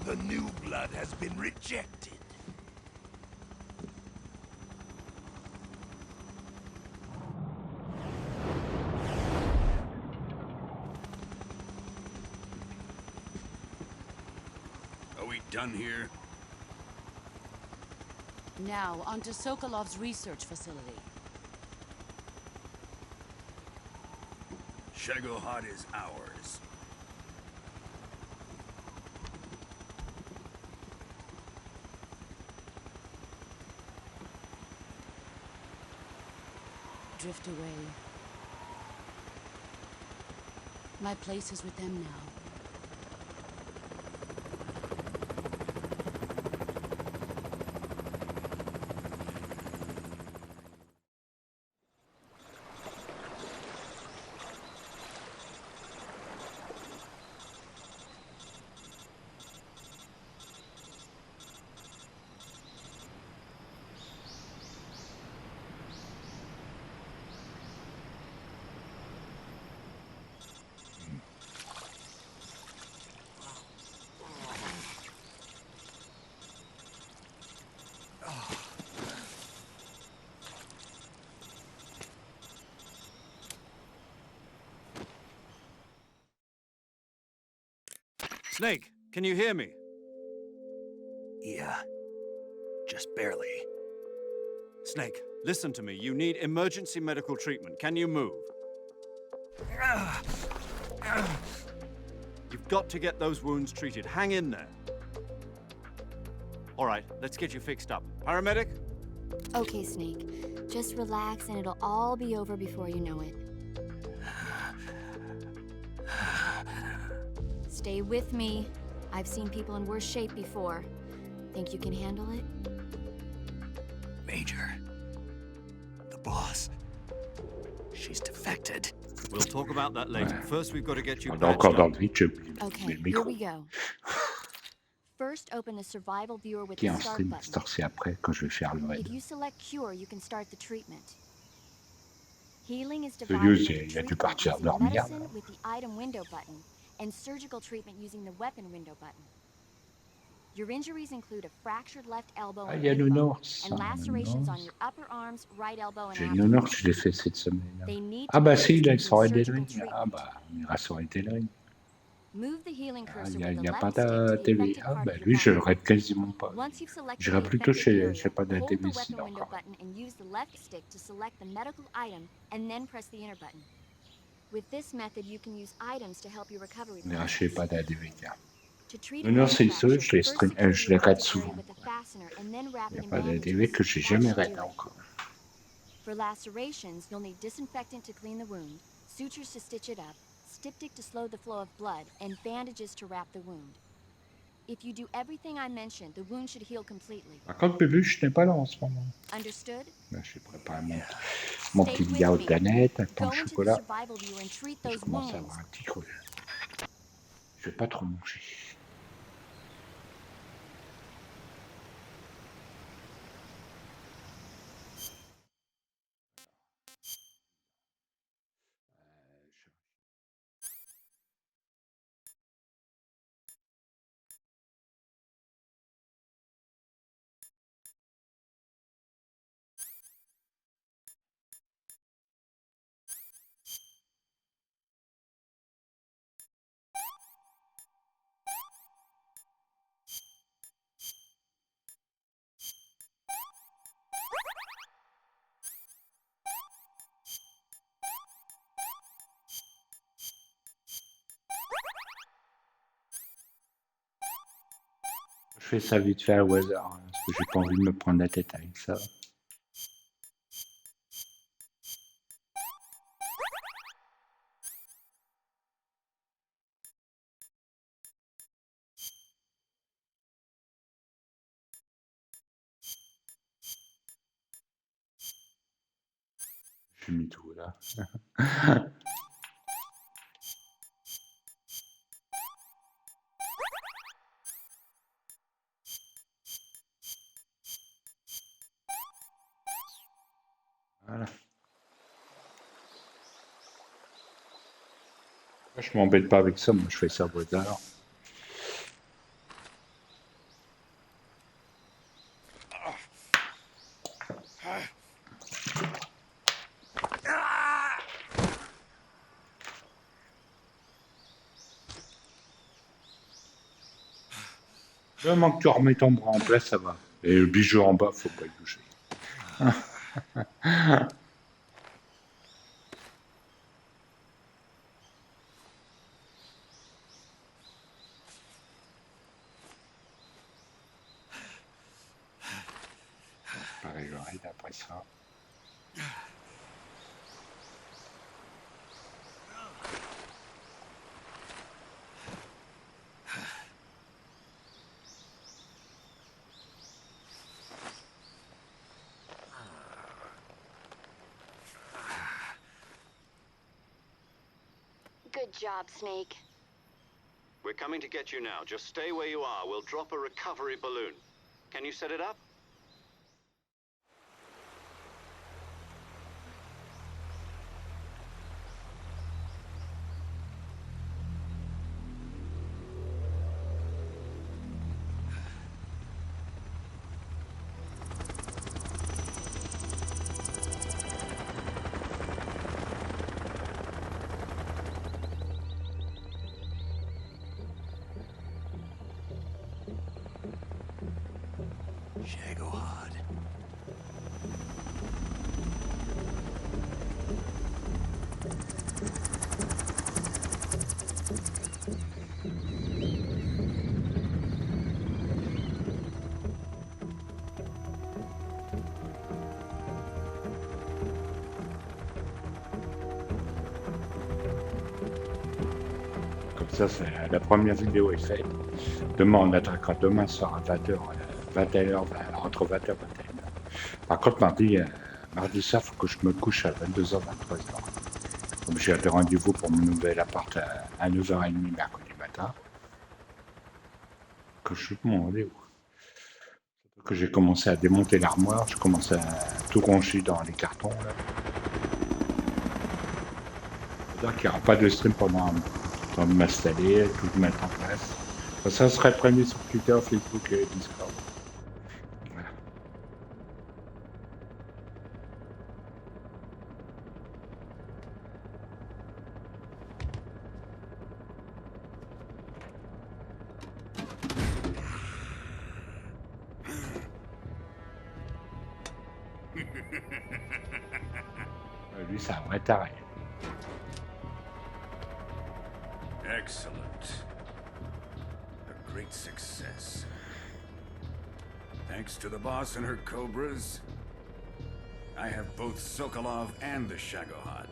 Speaker 9: The new blood has been rejected. Are we done here?
Speaker 8: Now, onto Sokolov's research facility.
Speaker 9: Shagohod is ours.
Speaker 8: Drift away. My place is with them now.
Speaker 4: Snake, can you hear me?
Speaker 3: Yeah. Just barely.
Speaker 4: Snake, listen to me. You need emergency medical treatment. Can you move? You've got to get those wounds treated. Hang in there. All right, let's get you fixed up. Paramedic?
Speaker 7: Okay, Snake. Just relax and it'll all be over before you know it. Stay with me. I've seen people in worse shape before. Think you can handle it?
Speaker 3: Major. The boss. She's defected.
Speaker 4: We'll talk about that later. First, we've got to get you
Speaker 2: On est encore
Speaker 4: patched
Speaker 2: dans
Speaker 4: up.
Speaker 2: le vide, j'ai oublié de
Speaker 7: Okay,
Speaker 2: mettre le
Speaker 7: here
Speaker 2: micro.
Speaker 7: we go. First, open the survival viewer with
Speaker 2: Qui est
Speaker 7: the
Speaker 2: en
Speaker 7: start
Speaker 2: stream,
Speaker 7: button.
Speaker 2: c'est après quand je vais faire le raid.
Speaker 7: If you select cure, you can start the treatment. Healing is
Speaker 2: Use,
Speaker 7: divided into
Speaker 2: il a dû
Speaker 7: treatment
Speaker 2: partir
Speaker 7: using
Speaker 2: dormir.
Speaker 7: medicine with the item window button and surgical treatment using the weapon window button. Your injuries include a fractured left elbow
Speaker 2: Ah,
Speaker 7: and
Speaker 2: il y a
Speaker 7: hip
Speaker 2: le
Speaker 7: bone,
Speaker 2: Nord.
Speaker 7: and lacerations on your upper arms, right elbow, and
Speaker 2: J'ai le Nord,
Speaker 7: abdomen.
Speaker 2: je l'ai fait cette semaine.
Speaker 7: They need
Speaker 2: Ah
Speaker 7: to
Speaker 2: bah
Speaker 7: be
Speaker 2: si,
Speaker 7: used
Speaker 2: il a
Speaker 7: using
Speaker 2: sur
Speaker 7: surgical
Speaker 2: Elden. Ah
Speaker 7: treatment.
Speaker 2: bah, on ira sur Elden.
Speaker 7: Move the healing
Speaker 2: Ah,
Speaker 7: cursor
Speaker 2: il
Speaker 7: with the
Speaker 2: n'y a pas
Speaker 7: left stick to
Speaker 2: de
Speaker 7: the
Speaker 2: TV.
Speaker 7: affected
Speaker 2: Ah
Speaker 7: part
Speaker 2: bah
Speaker 7: of your
Speaker 2: lui, je le
Speaker 7: body.
Speaker 2: raid quasiment pas.
Speaker 7: Once you've selected
Speaker 2: J'irai
Speaker 7: the
Speaker 2: plutôt
Speaker 7: affected
Speaker 2: chez
Speaker 7: area,
Speaker 2: pas de
Speaker 7: hold
Speaker 2: TV
Speaker 7: the
Speaker 2: s'il
Speaker 7: weapon
Speaker 2: a
Speaker 7: window
Speaker 2: encore.
Speaker 7: button and use the left stick to select the medical item, and then press the enter button. With this method, you can use items to help your recovery
Speaker 2: On ira
Speaker 7: process.
Speaker 2: chez pas de TV.
Speaker 7: To treat
Speaker 2: Le
Speaker 7: a
Speaker 2: Nord,
Speaker 7: bone
Speaker 2: c'est le seul,
Speaker 7: fracture,
Speaker 2: je les
Speaker 7: first
Speaker 2: stream,
Speaker 7: secure
Speaker 2: je
Speaker 7: the
Speaker 2: les raid
Speaker 7: affected
Speaker 2: souvent.
Speaker 7: area with a fastener and then wrap
Speaker 2: Il
Speaker 7: it
Speaker 2: n'y a
Speaker 7: in
Speaker 2: pas de TV
Speaker 7: bandages.
Speaker 2: que j'ai
Speaker 7: That
Speaker 2: jamais
Speaker 7: should
Speaker 2: raid
Speaker 7: do it.
Speaker 2: encore.
Speaker 7: For lacerations, you'll need disinfectant to clean the wound, sutures to stitch it up, styptic to slow the flow of blood, and bandages to wrap the wound. If you do everything I mentioned, the wound should heal completely.
Speaker 2: Par contre, Bubu, je n'ai pas là en ce moment.
Speaker 7: Understood?
Speaker 2: Là, j'ai préparé mon
Speaker 7: Stay
Speaker 2: petit
Speaker 7: with
Speaker 2: yaourt
Speaker 7: me.
Speaker 2: d'Annette, un pain
Speaker 7: Go
Speaker 2: de
Speaker 7: into the
Speaker 2: chocolat.
Speaker 7: survival viewer and treat
Speaker 2: Je
Speaker 7: those
Speaker 2: commence à
Speaker 7: wounds.
Speaker 2: avoir un petit creux. Je vais pas trop manger. Je fais ça vite fait au hasard, hein, parce que j'ai pas envie de me prendre la tête avec ça. J'ai mis tout là. Voilà. Je m'embête pas avec ça, moi je fais ça au hasard. Le moment que tu remets ton bras en place, ça va. Et le bijou en bas, faut pas y bouger. Pareil, j'arrête après ça.
Speaker 7: Good job, Snake.
Speaker 4: We're coming to get you now. Just stay where you are. We'll drop a recovery balloon. Can you set it up?
Speaker 3: Shagohod.
Speaker 2: Comme ça, la première vidéo est faite. Demain, on attaquera demain soir à 20h, 21h, entre 20h et 21h. Par contre, mardi soir, il faut que je me couche à 22h, 23h. Comme j'ai un rendez-vous pour mon nouvel appart à 9h30 mercredi matin, que je suis mon rendez-vous. Que j'ai commencé à démonter l'armoire, je commence à tout ranger dans les cartons. Là. C'est-à-dire qu'il n'y aura pas de stream pendant un mois. Le temps de m'installer, tout de mettre en place. Ça serait prévu sur Twitter, Facebook et Discord. Voilà. Lui, c'est un vrai taré.
Speaker 9: Excellent. A great success. Thanks to the boss and her cobras, I have both Sokolov and the Shagohod.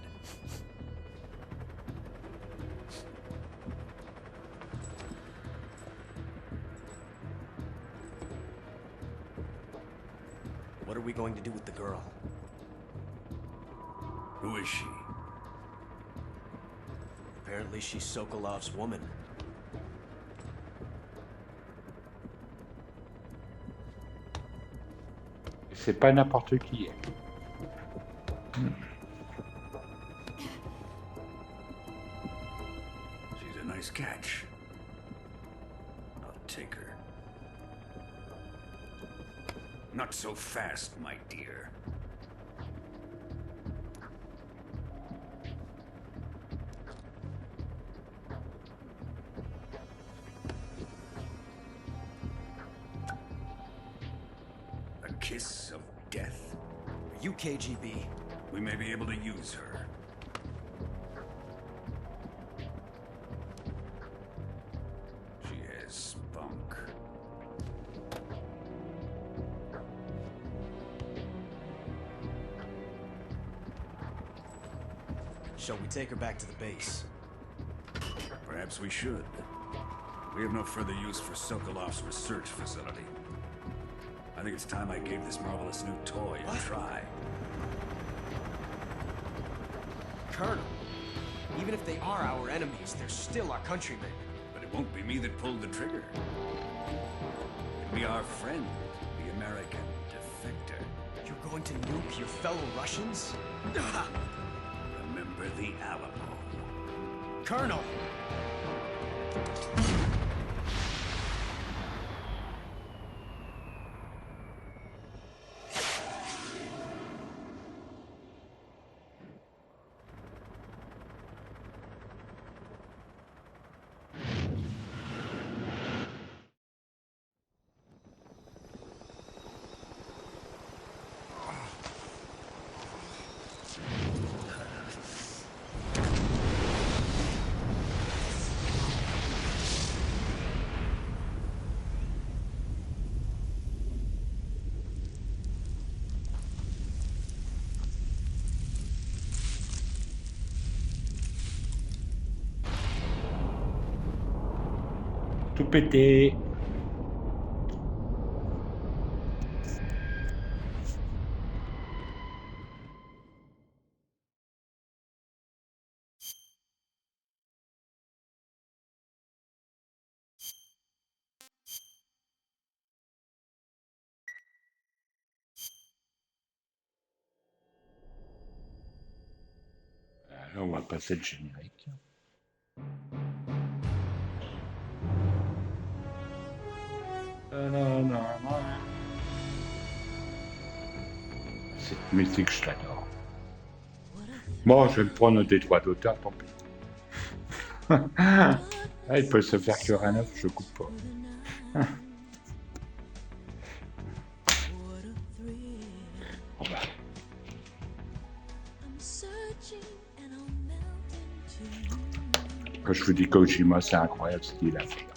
Speaker 10: What are we going to do with the girl?
Speaker 9: Who is she?
Speaker 10: Apparently she's Sokolov's woman.
Speaker 2: C'est pas n'importe qui.
Speaker 9: She's a nice catch. I'll take her. Not so fast, my dear. A kiss of death.
Speaker 10: Are you KGB?
Speaker 9: We may be able to use her. She has spunk.
Speaker 10: Shall we take her back to the base?
Speaker 9: Perhaps we should. We have no further use for Sokolov's research facility. I think it's time I gave this marvelous new toy a try.
Speaker 10: Colonel, even if they are our enemies, they're still our countrymen.
Speaker 9: But it won't be me that pulled the trigger. It'll be our friend, the American defector.
Speaker 10: You're going to nuke your fellow Russians?
Speaker 9: Remember the Alamo.
Speaker 10: Colonel!
Speaker 2: Tout pété. Là, on va passer le générique. Cette musique, je l'adore. Bon, je vais me prendre des droits d'auteur, tant pis. Ah, il peut se faire cuire à neuf, je coupe pas. Oh bah. Quand je vous dis Kojima, c'est incroyable ce qu'il a fait.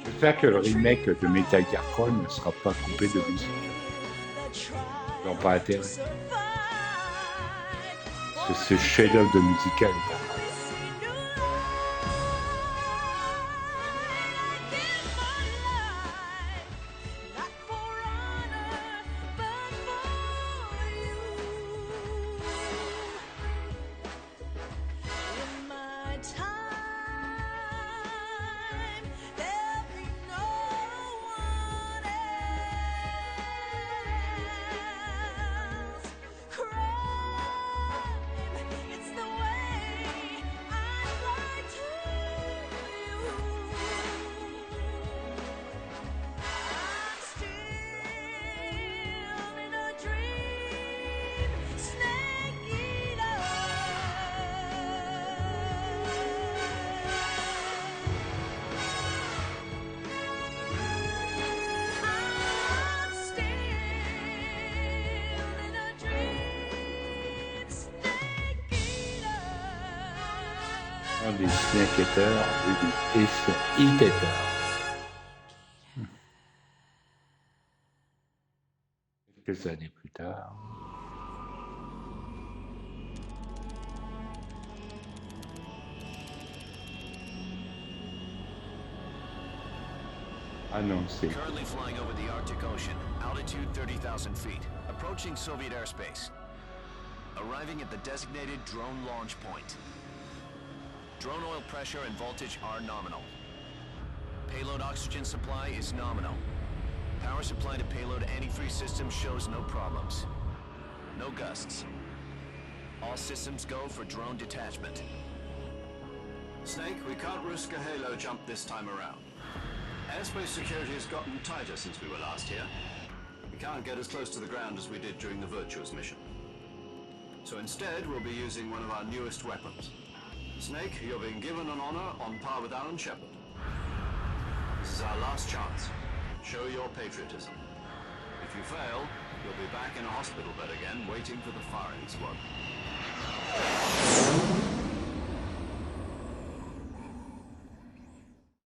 Speaker 2: J'espère que le remake de Metal Gear 3 ne sera pas coupé de musique. Ils n'ont pas intérêt. Ce chef-d'œuvre de musical est incroyable. Des Snake Eaters et des Eat Eaters. Quelques années plus tard. Ah non, c'est...
Speaker 13: Currently flying over the Arctic Ocean, altitude 30,000 feet, approaching Soviet airspace. Arriving at the designated drone launch point. Drone oil pressure and voltage are nominal. Payload oxygen supply is nominal. Power supply to payload antifreeze system shows no problems. No gusts. All systems go for drone detachment.
Speaker 4: Snake, we can't risk a halo jump this time around. Airspace security has gotten tighter since we were last here. We can't get as close to the ground as we did during the Virtuous mission. So instead, we'll be using one of our newest weapons. Snake, you're being given an honor on par with Alan Shepard. This is our last chance. Show your patriotism. If you fail, you'll be back in a hospital bed again, waiting for the firing squad.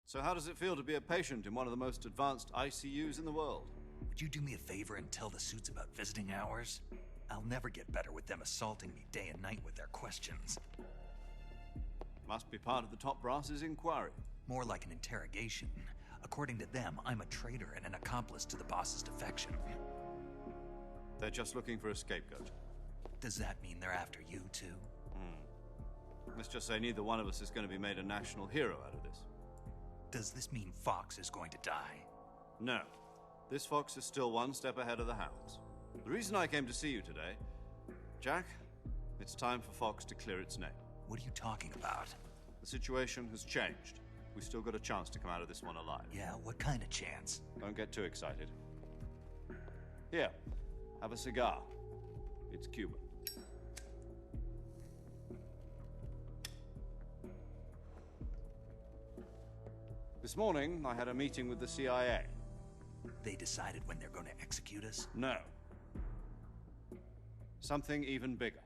Speaker 4: So how does it feel to be a patient in one of the most advanced ICUs in the world?
Speaker 3: Would you do me a favor and tell the suits about visiting hours? I'll never get better with them assaulting me day and night with their questions.
Speaker 4: Must be part of the top brass's inquiry.
Speaker 3: More like an interrogation. According to them, I'm a traitor and an accomplice to the boss's defection.
Speaker 4: They're just looking for a scapegoat.
Speaker 3: Does that mean they're after you, too?
Speaker 4: Let's just say neither one of us is going to be made a national hero out of this.
Speaker 3: Does this mean Fox is going to die?
Speaker 4: No. This fox is still one step ahead of the hounds. The reason I came to see you today, Jack, it's time for Fox to clear its name.
Speaker 3: What are you talking about?
Speaker 4: The situation has changed. We still got a chance to come out of this one alive.
Speaker 3: Yeah, what kind of chance?
Speaker 4: Don't get too excited. Here, have a cigar. It's Cuban. This morning, I had a meeting with the CIA.
Speaker 3: They decided when they're going to execute us?
Speaker 4: No. Something even bigger.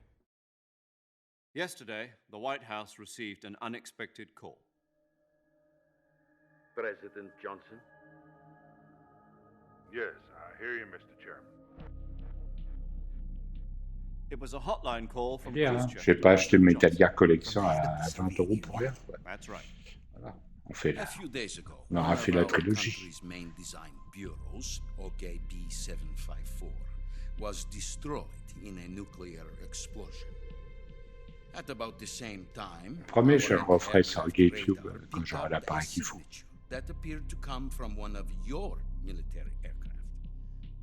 Speaker 4: Yesterday, the White House received an unexpected call.
Speaker 14: President Johnson?
Speaker 15: Yes, I hear you, Mr. Chairman.
Speaker 4: It was a hotline call from
Speaker 2: Bien, hein.
Speaker 4: Khrushchev.
Speaker 2: Je vais pas acheter le Metal Gear Collection à 20 € pour rien. Quoi.
Speaker 4: That's right.
Speaker 2: Voilà. On fait
Speaker 9: A few days ago,
Speaker 2: on aura
Speaker 9: one
Speaker 2: fait
Speaker 9: of
Speaker 2: la
Speaker 9: our
Speaker 2: trilogie.
Speaker 9: country's main design bureaus, OKB 754, was destroyed in a nuclear explosion. At about the same time,
Speaker 2: Premier, je le
Speaker 9: our
Speaker 2: referai sur
Speaker 9: aircraft
Speaker 2: YouTube
Speaker 9: radar
Speaker 2: quand j'aurai
Speaker 9: picked up
Speaker 2: l'appareil
Speaker 9: a
Speaker 2: qu'il faut.
Speaker 9: signature that appeared to come from one of your military aircraft.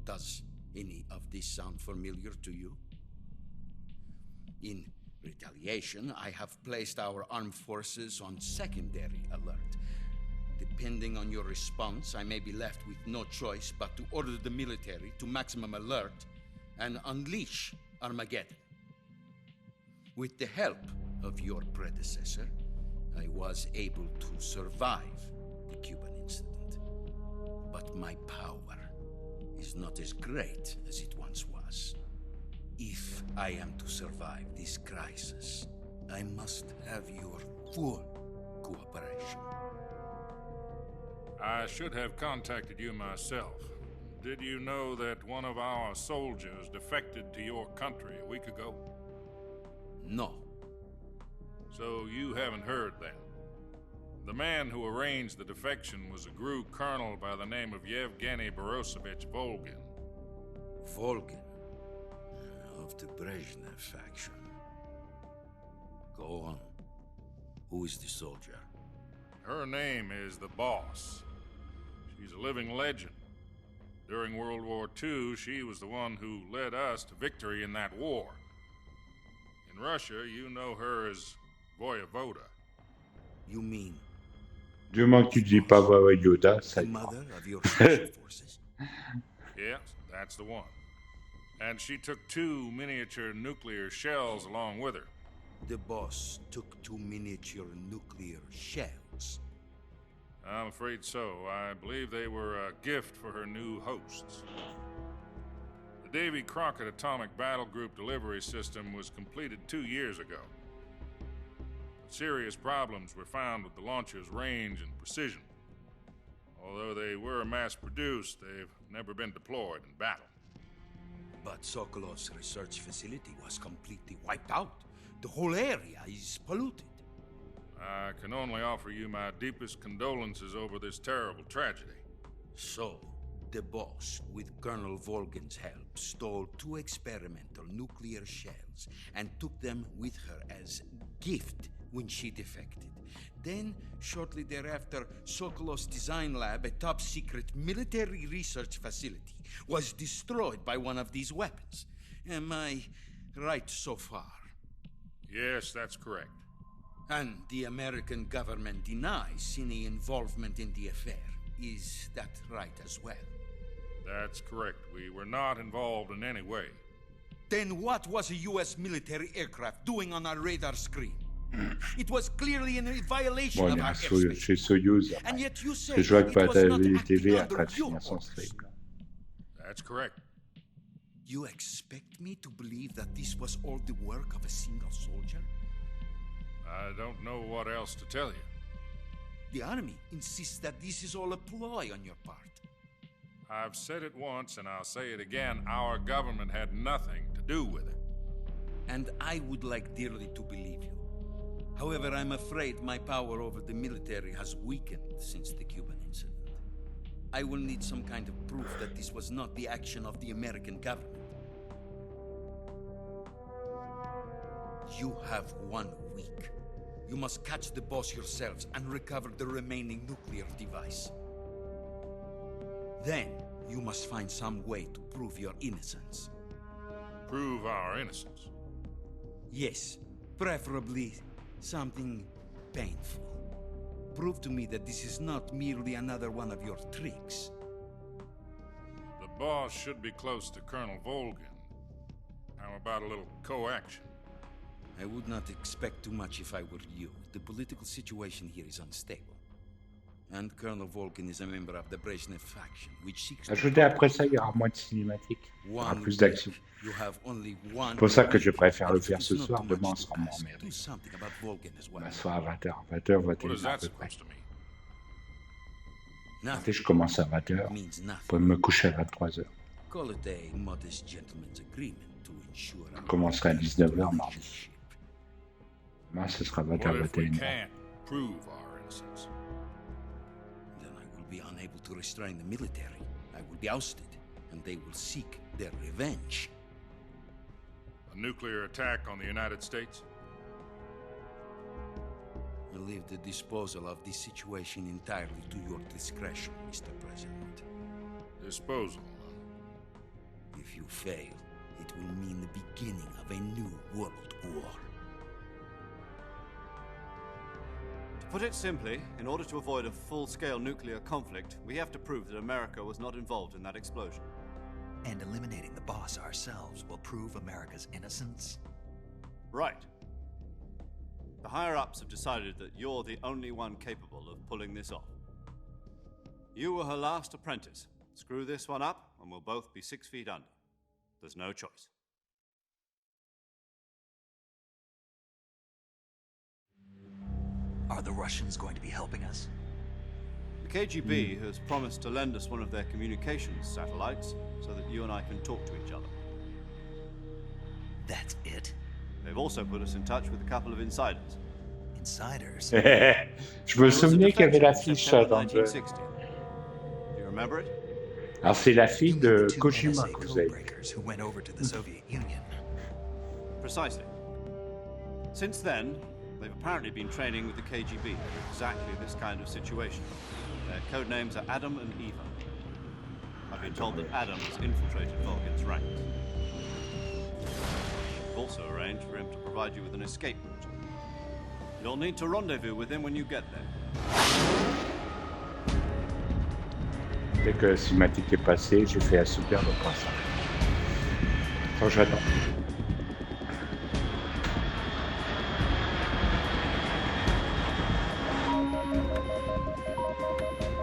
Speaker 9: Does any of this sound familiar to you? In retaliation, I have placed our armed forces on secondary alert. Depending on your response, I may be left with no choice but to order the military to maximum alert and unleash Armageddon. With the help of your predecessor, I was able to survive the Cuban incident. But my power is not as great as it once was. If I am to survive this crisis, I must have your full cooperation.
Speaker 15: I should have contacted you myself. Did you know that one of our soldiers defected to your country a week ago?
Speaker 9: No.
Speaker 15: So you haven't heard then. The man who arranged the defection was a GRU colonel by the name of Yevgeny Borosovich Volgin.
Speaker 9: Volgin? Of the Brezhnev faction. Go on. Who is the soldier?
Speaker 15: Her name is the Boss. She's a living legend. During World War II, she was the one who led us to victory in that war. In Russia, you know her as Voyevoda.
Speaker 9: You mean
Speaker 2: Du moment que tu dis pas Yoda, ça
Speaker 9: the
Speaker 2: y
Speaker 9: mother
Speaker 2: va.
Speaker 9: of your special forces?
Speaker 15: Yes, that's the one. And she took 2 miniature nuclear shells along with her.
Speaker 9: The boss took 2 miniature nuclear shells.
Speaker 15: I'm afraid so. I believe they were a gift for her new hosts. The Davy Crockett Atomic Battle Group delivery system was completed 2 years ago. But serious problems were found with the launcher's range and precision. Although they were mass-produced, they've never been deployed in battle.
Speaker 9: But Sokolov's research facility was completely wiped out. The whole area is polluted.
Speaker 15: I can only offer you my deepest condolences over this terrible tragedy.
Speaker 9: So, the boss, with Colonel Volgin's help, stole 2 experimental nuclear shells and took them with her as gift when she defected. Then, shortly thereafter, Sokolov's design lab, a top-secret military research facility, was destroyed by one of these weapons. Am I right so far?
Speaker 15: Yes, that's correct.
Speaker 9: And the American government denies any involvement in the affair. Is that right as well?
Speaker 15: That's correct. We were not involved in any way.
Speaker 9: Then what was a U.S. military aircraft doing on our radar screen? It was clearly in violation
Speaker 2: Bon,
Speaker 9: of
Speaker 2: il
Speaker 9: our
Speaker 2: est
Speaker 9: airspace.
Speaker 2: chez Soyuz.
Speaker 9: And yet you say
Speaker 2: Je vois que
Speaker 9: it was not
Speaker 2: Bataille
Speaker 9: acting
Speaker 2: TV est en
Speaker 9: under
Speaker 2: train de
Speaker 9: your
Speaker 2: finir son
Speaker 9: orders.
Speaker 2: stream.
Speaker 15: That's correct.
Speaker 9: You expect me to believe that this was all the work of a single soldier?
Speaker 15: I don't know what else to tell you.
Speaker 9: The army insists that this is all a ploy on your part.
Speaker 15: I've said it once and I'll say it again. Our government had nothing to do with it.
Speaker 9: And I would like dearly to believe you. However, I'm afraid my power over the military has weakened since the Cuban incident. I will need some kind of proof that this was not the action of the American government. You have 1 week.
Speaker 14: You must catch the boss yourselves and recover the remaining nuclear device. Then, you must find some way to prove your innocence.
Speaker 15: Prove our innocence?
Speaker 14: Yes, preferably something painful. Prove to me that this is not merely another one of your tricks.
Speaker 15: The boss should be close to Colonel Volgin. How about a little co-action?
Speaker 14: I would not expect too much if I were you. The political situation here is unstable. And Colonel Volgin is a member of the Brezhnev faction, which seeks to
Speaker 2: Ajoutez après ça, il y aura moins de cinématiques. Il y aura
Speaker 14: one
Speaker 2: plus d'action.
Speaker 14: week. You have only
Speaker 2: C'est
Speaker 14: one
Speaker 2: pour ça que je
Speaker 14: week.
Speaker 2: préfère
Speaker 14: And
Speaker 2: le
Speaker 14: if it
Speaker 2: faire
Speaker 14: is
Speaker 2: ce
Speaker 14: not
Speaker 2: soir.
Speaker 14: too
Speaker 2: Demain, on
Speaker 14: much to
Speaker 2: sera moins
Speaker 14: ask,
Speaker 2: emmerdé.
Speaker 14: do something about Volgin as well.
Speaker 2: Demain soir à 20h. 20h,
Speaker 15: What is
Speaker 2: 21h à
Speaker 15: that
Speaker 2: peu près.
Speaker 15: supposed to mean?
Speaker 14: Nothing.
Speaker 2: Je commence à 20h.
Speaker 14: Means
Speaker 2: Pour
Speaker 14: nothing.
Speaker 2: me coucher à 23h.
Speaker 14: Call it a modest gentleman's agreement to ensure
Speaker 2: Je
Speaker 14: our
Speaker 2: commencerai à 19h mardi.
Speaker 14: relationship.
Speaker 2: Demain, ce sera
Speaker 15: What
Speaker 2: 20h,
Speaker 15: if we
Speaker 2: 21h.
Speaker 15: can't prove our innocence?
Speaker 14: Then I will be unable to restrain the military. I will be ousted, and they will seek their revenge.
Speaker 15: A nuclear attack on the United States?
Speaker 14: I leave the disposal of this situation entirely to your discretion, Mr. President.
Speaker 15: Disposal.
Speaker 14: If you fail, it will mean the beginning of a new world war.
Speaker 4: To put it simply, in order to avoid a full-scale nuclear conflict, we have to prove that America was not involved in that explosion.
Speaker 3: And eliminating the boss ourselves will prove America's innocence?
Speaker 4: Right. The higher-ups have decided that you're the only one capable of pulling this off. You were her last apprentice. Screw this one up, and we'll both be 6 feet under. There's no choice.
Speaker 3: Are the Russians going to be helping us?
Speaker 4: The KGB has promised to lend us one of their communications satellites so that you and I can talk to each other.
Speaker 3: That's it?
Speaker 4: They've also put us in touch with a couple of insiders.
Speaker 3: Insiders?
Speaker 2: Je me souvenais qu'il y avait l'affiche dans le...
Speaker 4: 1960. Do you remember it?
Speaker 2: Alors c'est la fille de
Speaker 3: Two
Speaker 2: Kojima
Speaker 3: NSA
Speaker 2: que vous avez.
Speaker 3: codebreakers who went over to the Soviet Union.
Speaker 4: Precisely. Since then, they've apparently been training with the KGB for exactly this kind of situation. Their code names are Adam and Eva. I've been told that Adam has infiltrated Volgin's ranks. We've also arranged for him to provide you with an escape route. You'll need to rendezvous with him when you get there.
Speaker 2: Dès que la cinématique est passée, j'ai fait la superbe passe. Attends, j'attends.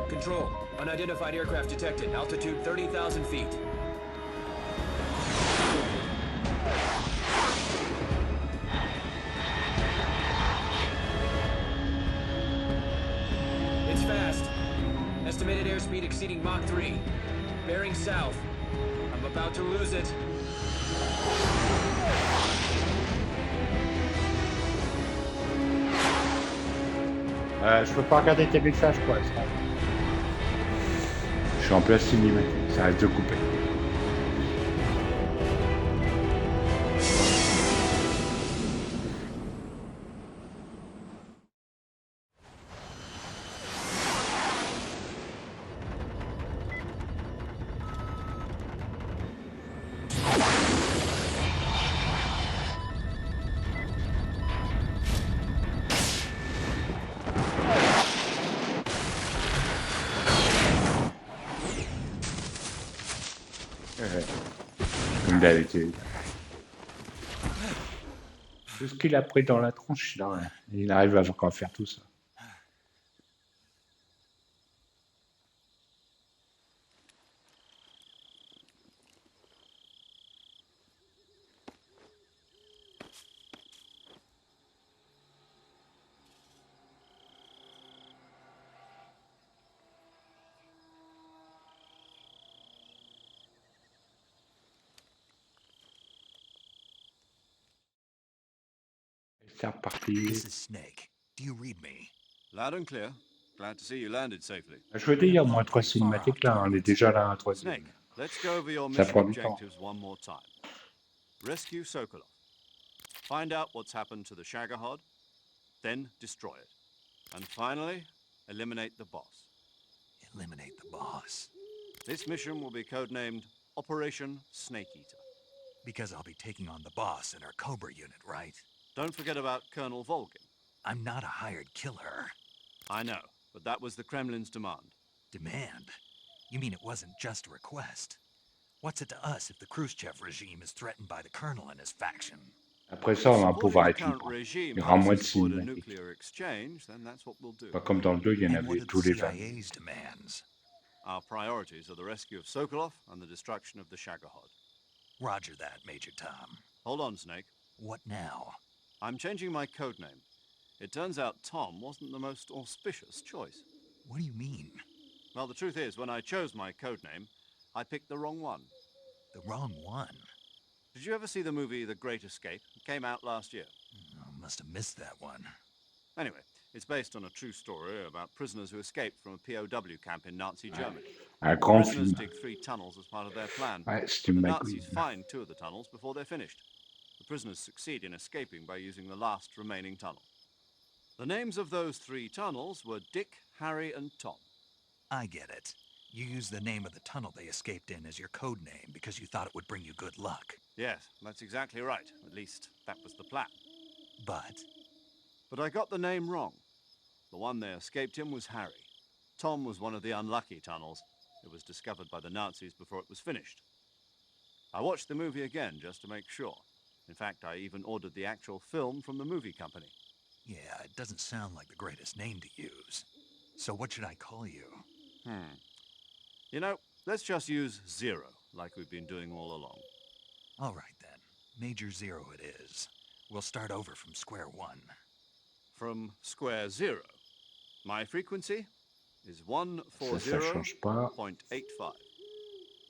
Speaker 5: Control. Unidentified aircraft detected. Altitude 30,000 feet. It's fast. Estimated airspeed exceeding Mach 3. Bearing south. I'm about to lose it.
Speaker 2: Je peux pas regarder tes messages, quoi. Ça. Je suis en plein cinématique, ça reste de couper. Comme d'habitude. Tout ce qu'il a pris dans la tronche, il arrive à encore faire tout ça. C'est reparti.
Speaker 3: This is Snake. Do you read me?
Speaker 4: Loud and clear. Glad to see you landed safely.
Speaker 2: Je veux dire, il y a au moins 3 cinématiques là, on est déjà là à 3.
Speaker 4: Snake, let's go over your
Speaker 2: Ça
Speaker 4: mission
Speaker 2: prend du temps.
Speaker 4: objectives one more time. Rescue Sokolov. Find out what's happened to the Shagohod. then destroy it. And finally, eliminate the boss.
Speaker 3: Eliminate the boss.
Speaker 4: This mission will be codenamed Operation Snake Eater.
Speaker 3: Because I'll be taking on the boss in our Cobra unit, right?
Speaker 4: Don't forget about Colonel Volgin.
Speaker 3: I'm not a hired killer.
Speaker 4: I know, but that was the Kremlin's demand.
Speaker 3: Demand? You mean it wasn't just a request? What's it to us if the Khrushchev regime is threatened by the colonel and his faction?
Speaker 2: Après ça, on va pouvoir être
Speaker 4: Current
Speaker 2: libre. Il
Speaker 4: regime
Speaker 2: y aura moins de
Speaker 4: helps us avoid a
Speaker 2: cinématiques.
Speaker 4: nuclear exchange, then that's what we'll do.
Speaker 2: Pas comme dans le 2, il y en
Speaker 3: And what
Speaker 2: avait
Speaker 3: are
Speaker 2: tous
Speaker 3: the
Speaker 2: les 20.
Speaker 3: CIA's demands?
Speaker 4: Our priorities are the rescue of Sokolov and the destruction of the Shagohod.
Speaker 3: Roger that, Major Tom.
Speaker 4: Hold on, Snake.
Speaker 3: What now?
Speaker 4: I'm changing my codename. It turns out Tom wasn't the most auspicious choice.
Speaker 3: What do you mean?
Speaker 4: Well, the truth is, when I chose my codename, I picked the wrong one.
Speaker 3: The wrong one?
Speaker 4: Did you ever see the movie The Great Escape? It came out last year.
Speaker 3: Oh, must have missed that one.
Speaker 4: Anyway, it's based on a true story about prisoners who escaped from a POW camp in Nazi Germany.
Speaker 2: Un
Speaker 4: The
Speaker 2: grand
Speaker 4: prisoners
Speaker 2: film.
Speaker 4: dig 3 tunnels as part of their plan.
Speaker 2: Ouais, c'est
Speaker 4: The
Speaker 2: une
Speaker 4: Nazis
Speaker 2: magouille.
Speaker 4: find 2 of the tunnels before they're finished. The prisoners succeed in escaping by using the last remaining tunnel. The names of those 3 tunnels were Dick, Harry, and Tom.
Speaker 3: I get it. You used the name of the tunnel they escaped in as your code name because you thought it would bring you good luck.
Speaker 4: Yes, that's exactly right. At least, that was the plan.
Speaker 3: But
Speaker 4: But I got the name wrong. The one they escaped in was Harry. Tom was one of the unlucky tunnels. It was discovered by the Nazis before it was finished. I watched the movie again just to make sure. In fact, I even ordered the actual film from the movie company.
Speaker 3: yeah, it doesn't sound like the greatest name to use. So what should I call you?
Speaker 4: You know, let's just use Zero, like we've been doing all along.
Speaker 3: All right then. Major Zero it is. We'll start over from square one.
Speaker 4: From square 0. My frequency is
Speaker 2: Ça change pas.
Speaker 4: 140.85.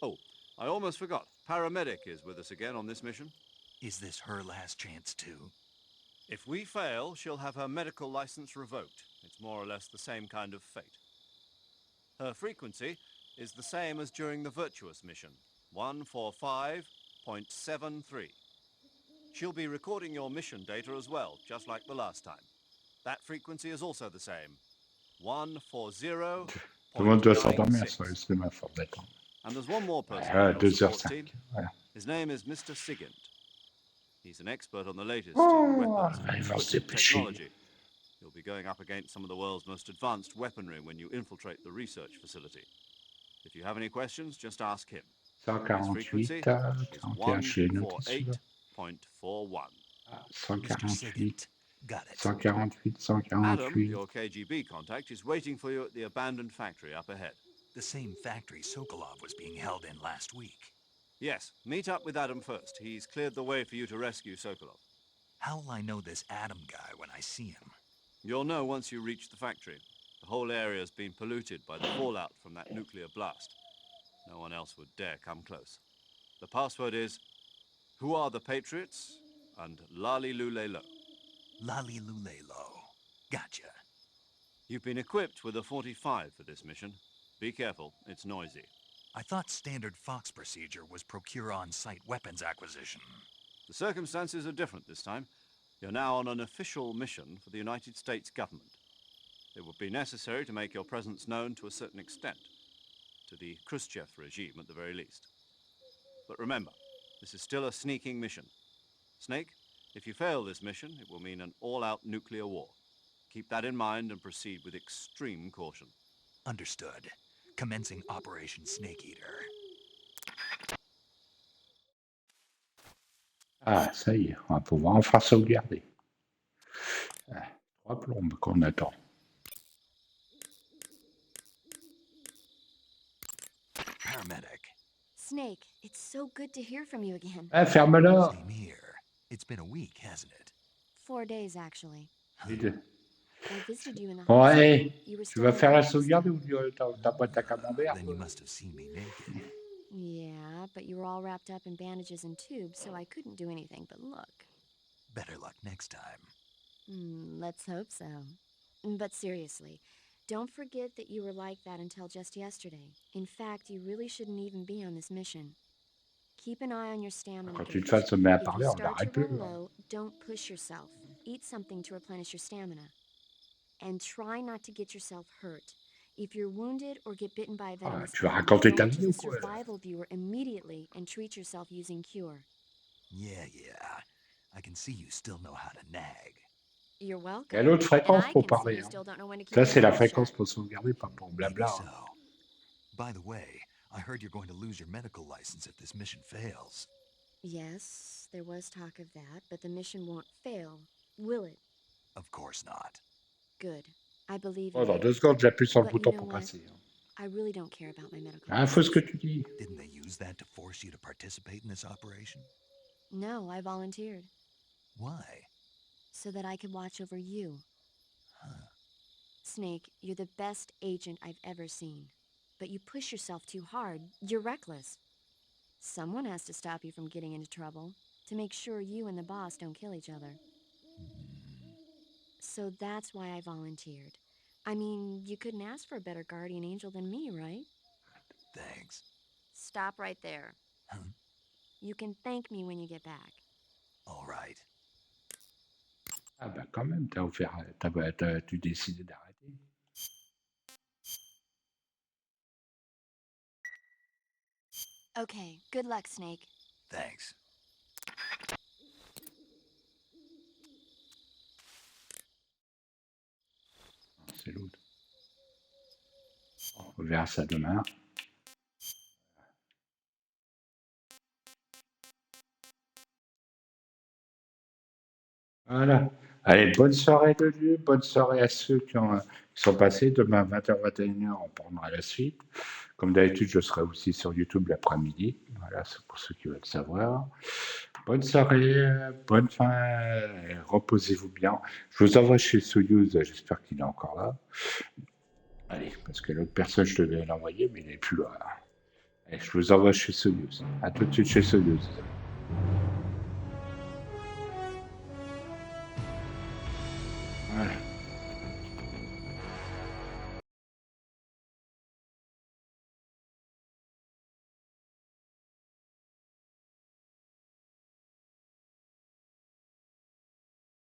Speaker 4: Oh, I almost forgot. Paramedic is with us again on this mission.
Speaker 3: Is this her last chance too?
Speaker 4: If we fail, she'll have her medical license revoked. It's more or less the same kind of fate. Her frequency is the same as during the Virtuous mission, 145.73. She'll be recording your mission data as well, just like the last time. That frequency is also the same, 140.96.
Speaker 2: Tout le monde doit s'endormir sur le cinéma, faut d'attendre.
Speaker 4: And there's one more person
Speaker 2: Ah,
Speaker 4: on your support
Speaker 2: 2h05.
Speaker 4: team.
Speaker 2: Voilà.
Speaker 4: His name is Mr. Sigint. He's an expert on the latest
Speaker 2: Oh,
Speaker 4: in weapons
Speaker 2: il
Speaker 4: and
Speaker 2: va se
Speaker 4: equipment
Speaker 2: dépêcher.
Speaker 4: technology. You'll be going up against some of the world's most advanced weaponry when you infiltrate the research facility. If you have any questions, just ask him. His frequency
Speaker 2: 148,
Speaker 4: is
Speaker 2: 41, je l'ai noté celui-là.
Speaker 4: 148.41.
Speaker 2: Ah,
Speaker 3: Mr.
Speaker 2: 148,
Speaker 3: Sigint. Got it.
Speaker 2: 148,
Speaker 4: Adam,
Speaker 2: 148.
Speaker 4: your KGB contact, is waiting for you at the abandoned factory up ahead.
Speaker 3: The same factory Sokolov was being held in last week.
Speaker 4: Yes, meet up with Adam first. He's cleared the way for you to rescue Sokolov.
Speaker 3: How will I know this Adam guy when I see him?
Speaker 4: You'll know once you reach the factory. The whole area's been polluted by the fallout from that nuclear blast. No one else would dare come close. The password is, "Who are the Patriots?" and Lali Lule Lo.
Speaker 3: Lali Lule Lo. Gotcha.
Speaker 4: You've been equipped with a 45 for this mission. Be careful, it's noisy.
Speaker 3: I thought standard Fox procedure was procure on-site weapons acquisition.
Speaker 4: The circumstances are different this time. You're now on an official mission for the United States government. It would be necessary to make your presence known to a certain extent, to the Khrushchev regime at the very least. But remember, this is still a sneaking mission. Snake, if you fail this mission, it will mean an all-out nuclear war. Keep that in mind and proceed with extreme caution.
Speaker 3: Understood. Commencing Operation Snake Eater.
Speaker 2: Ah, ça y est, on va pouvoir enfin sauvegarder. Ah, 3 plombes qu'on attend.
Speaker 3: Paramedic.
Speaker 7: Snake, it's so good to hear from you again.
Speaker 2: Ah, ferme-la.
Speaker 3: Same here. It's been a week, hasn't it?
Speaker 7: 4 days, actually.
Speaker 2: Vite.
Speaker 7: I visited you in the
Speaker 2: Bon,
Speaker 7: hospital.
Speaker 2: allez,
Speaker 7: You were
Speaker 2: tu
Speaker 7: still
Speaker 2: vas
Speaker 7: in
Speaker 2: faire la
Speaker 7: the
Speaker 2: sauvegarde ou ta boîte à camembert?
Speaker 3: Then you must have seen me naked.
Speaker 7: Yeah, but you were all wrapped up in bandages and tubes, so I couldn't do anything but look.
Speaker 3: Better luck next time.
Speaker 7: Let's hope so. But seriously, don't forget that you were like that until just yesterday. In fact, you really shouldn't even be on this mission. Keep an eye on your stamina
Speaker 2: Quand tu te
Speaker 7: gauge.
Speaker 2: fasses se mettre à
Speaker 7: If you
Speaker 2: parler, on
Speaker 7: start
Speaker 2: l'arrête
Speaker 7: to
Speaker 2: plus.
Speaker 7: run low, don't push yourself. eat something to replenish your stamina. And try not to get yourself hurt. If you're wounded or get bitten by a
Speaker 2: Ah,
Speaker 7: venomous
Speaker 2: tu vas
Speaker 7: enemy,
Speaker 2: raconter
Speaker 7: go
Speaker 2: ta
Speaker 7: to
Speaker 2: vie ou
Speaker 7: the
Speaker 2: quoi?
Speaker 7: survival viewer immediately and treat yourself using Cure.
Speaker 3: Yeah. I can see you still know how to nag.
Speaker 7: You're
Speaker 2: Il y a
Speaker 7: welcome.
Speaker 2: l'autre
Speaker 7: And
Speaker 2: fréquence
Speaker 7: I
Speaker 2: pour
Speaker 7: can see
Speaker 2: parler.
Speaker 7: you
Speaker 2: Hein.
Speaker 7: still don't know when to keep
Speaker 2: Ça,
Speaker 7: your
Speaker 2: c'est la
Speaker 7: mouth
Speaker 2: fréquence
Speaker 7: shut.
Speaker 2: pour sauvegarder, pas pour
Speaker 3: Maybe
Speaker 2: blabla.
Speaker 3: so.
Speaker 2: Hein.
Speaker 3: By the way, I heard you're going to lose your medical license if this mission fails.
Speaker 7: Yes, there was talk of that, but the mission won't fail, will it?
Speaker 3: Of course not.
Speaker 7: Good. I believe
Speaker 2: Bon,
Speaker 7: in
Speaker 2: dans
Speaker 7: you.
Speaker 2: 2 secondes, j'appuie sur le
Speaker 7: But you
Speaker 2: bouton
Speaker 7: know
Speaker 2: pour
Speaker 7: what?
Speaker 2: passer. Hein.
Speaker 7: I really don't care about my medical
Speaker 2: Ah, faut ce que
Speaker 7: license.
Speaker 2: tu dis.
Speaker 3: Didn't they use that to force you to participate in this operation?
Speaker 7: No, I volunteered.
Speaker 3: Why?
Speaker 7: So that I could watch over you.
Speaker 3: Huh.
Speaker 7: Snake, you're the best agent I've ever seen. But you push yourself too hard. You're reckless. Someone has to stop you from getting into trouble, to make sure you and the boss don't kill each other. So that's why I volunteered. I mean, you couldn't ask for a better guardian angel than me, right?
Speaker 3: Thanks.
Speaker 7: Stop right there.
Speaker 3: Huh?
Speaker 7: You can thank me when you get back.
Speaker 3: All right.
Speaker 2: Ah bah quand même, tu décidé d'arrêter.
Speaker 7: Okay, good luck, Snake.
Speaker 3: Thanks.
Speaker 2: C'est l'autre. On verra ça demain. Voilà. Allez, bonne soirée de Dieu, bonne soirée à ceux qui sont passés. Demain, 20h, 21h, on prendra la suite. Comme d'habitude, je serai aussi sur YouTube l'après-midi. Voilà, c'est pour ceux qui veulent savoir. Bonne soirée, bonne fin, reposez-vous bien. Je vous envoie chez Soyouz, j'espère qu'il est encore là. Allez, parce que l'autre personne, je devais l'envoyer, mais il n'est plus là. Allez, je vous envoie chez Soyouz. À tout de suite chez Soyouz.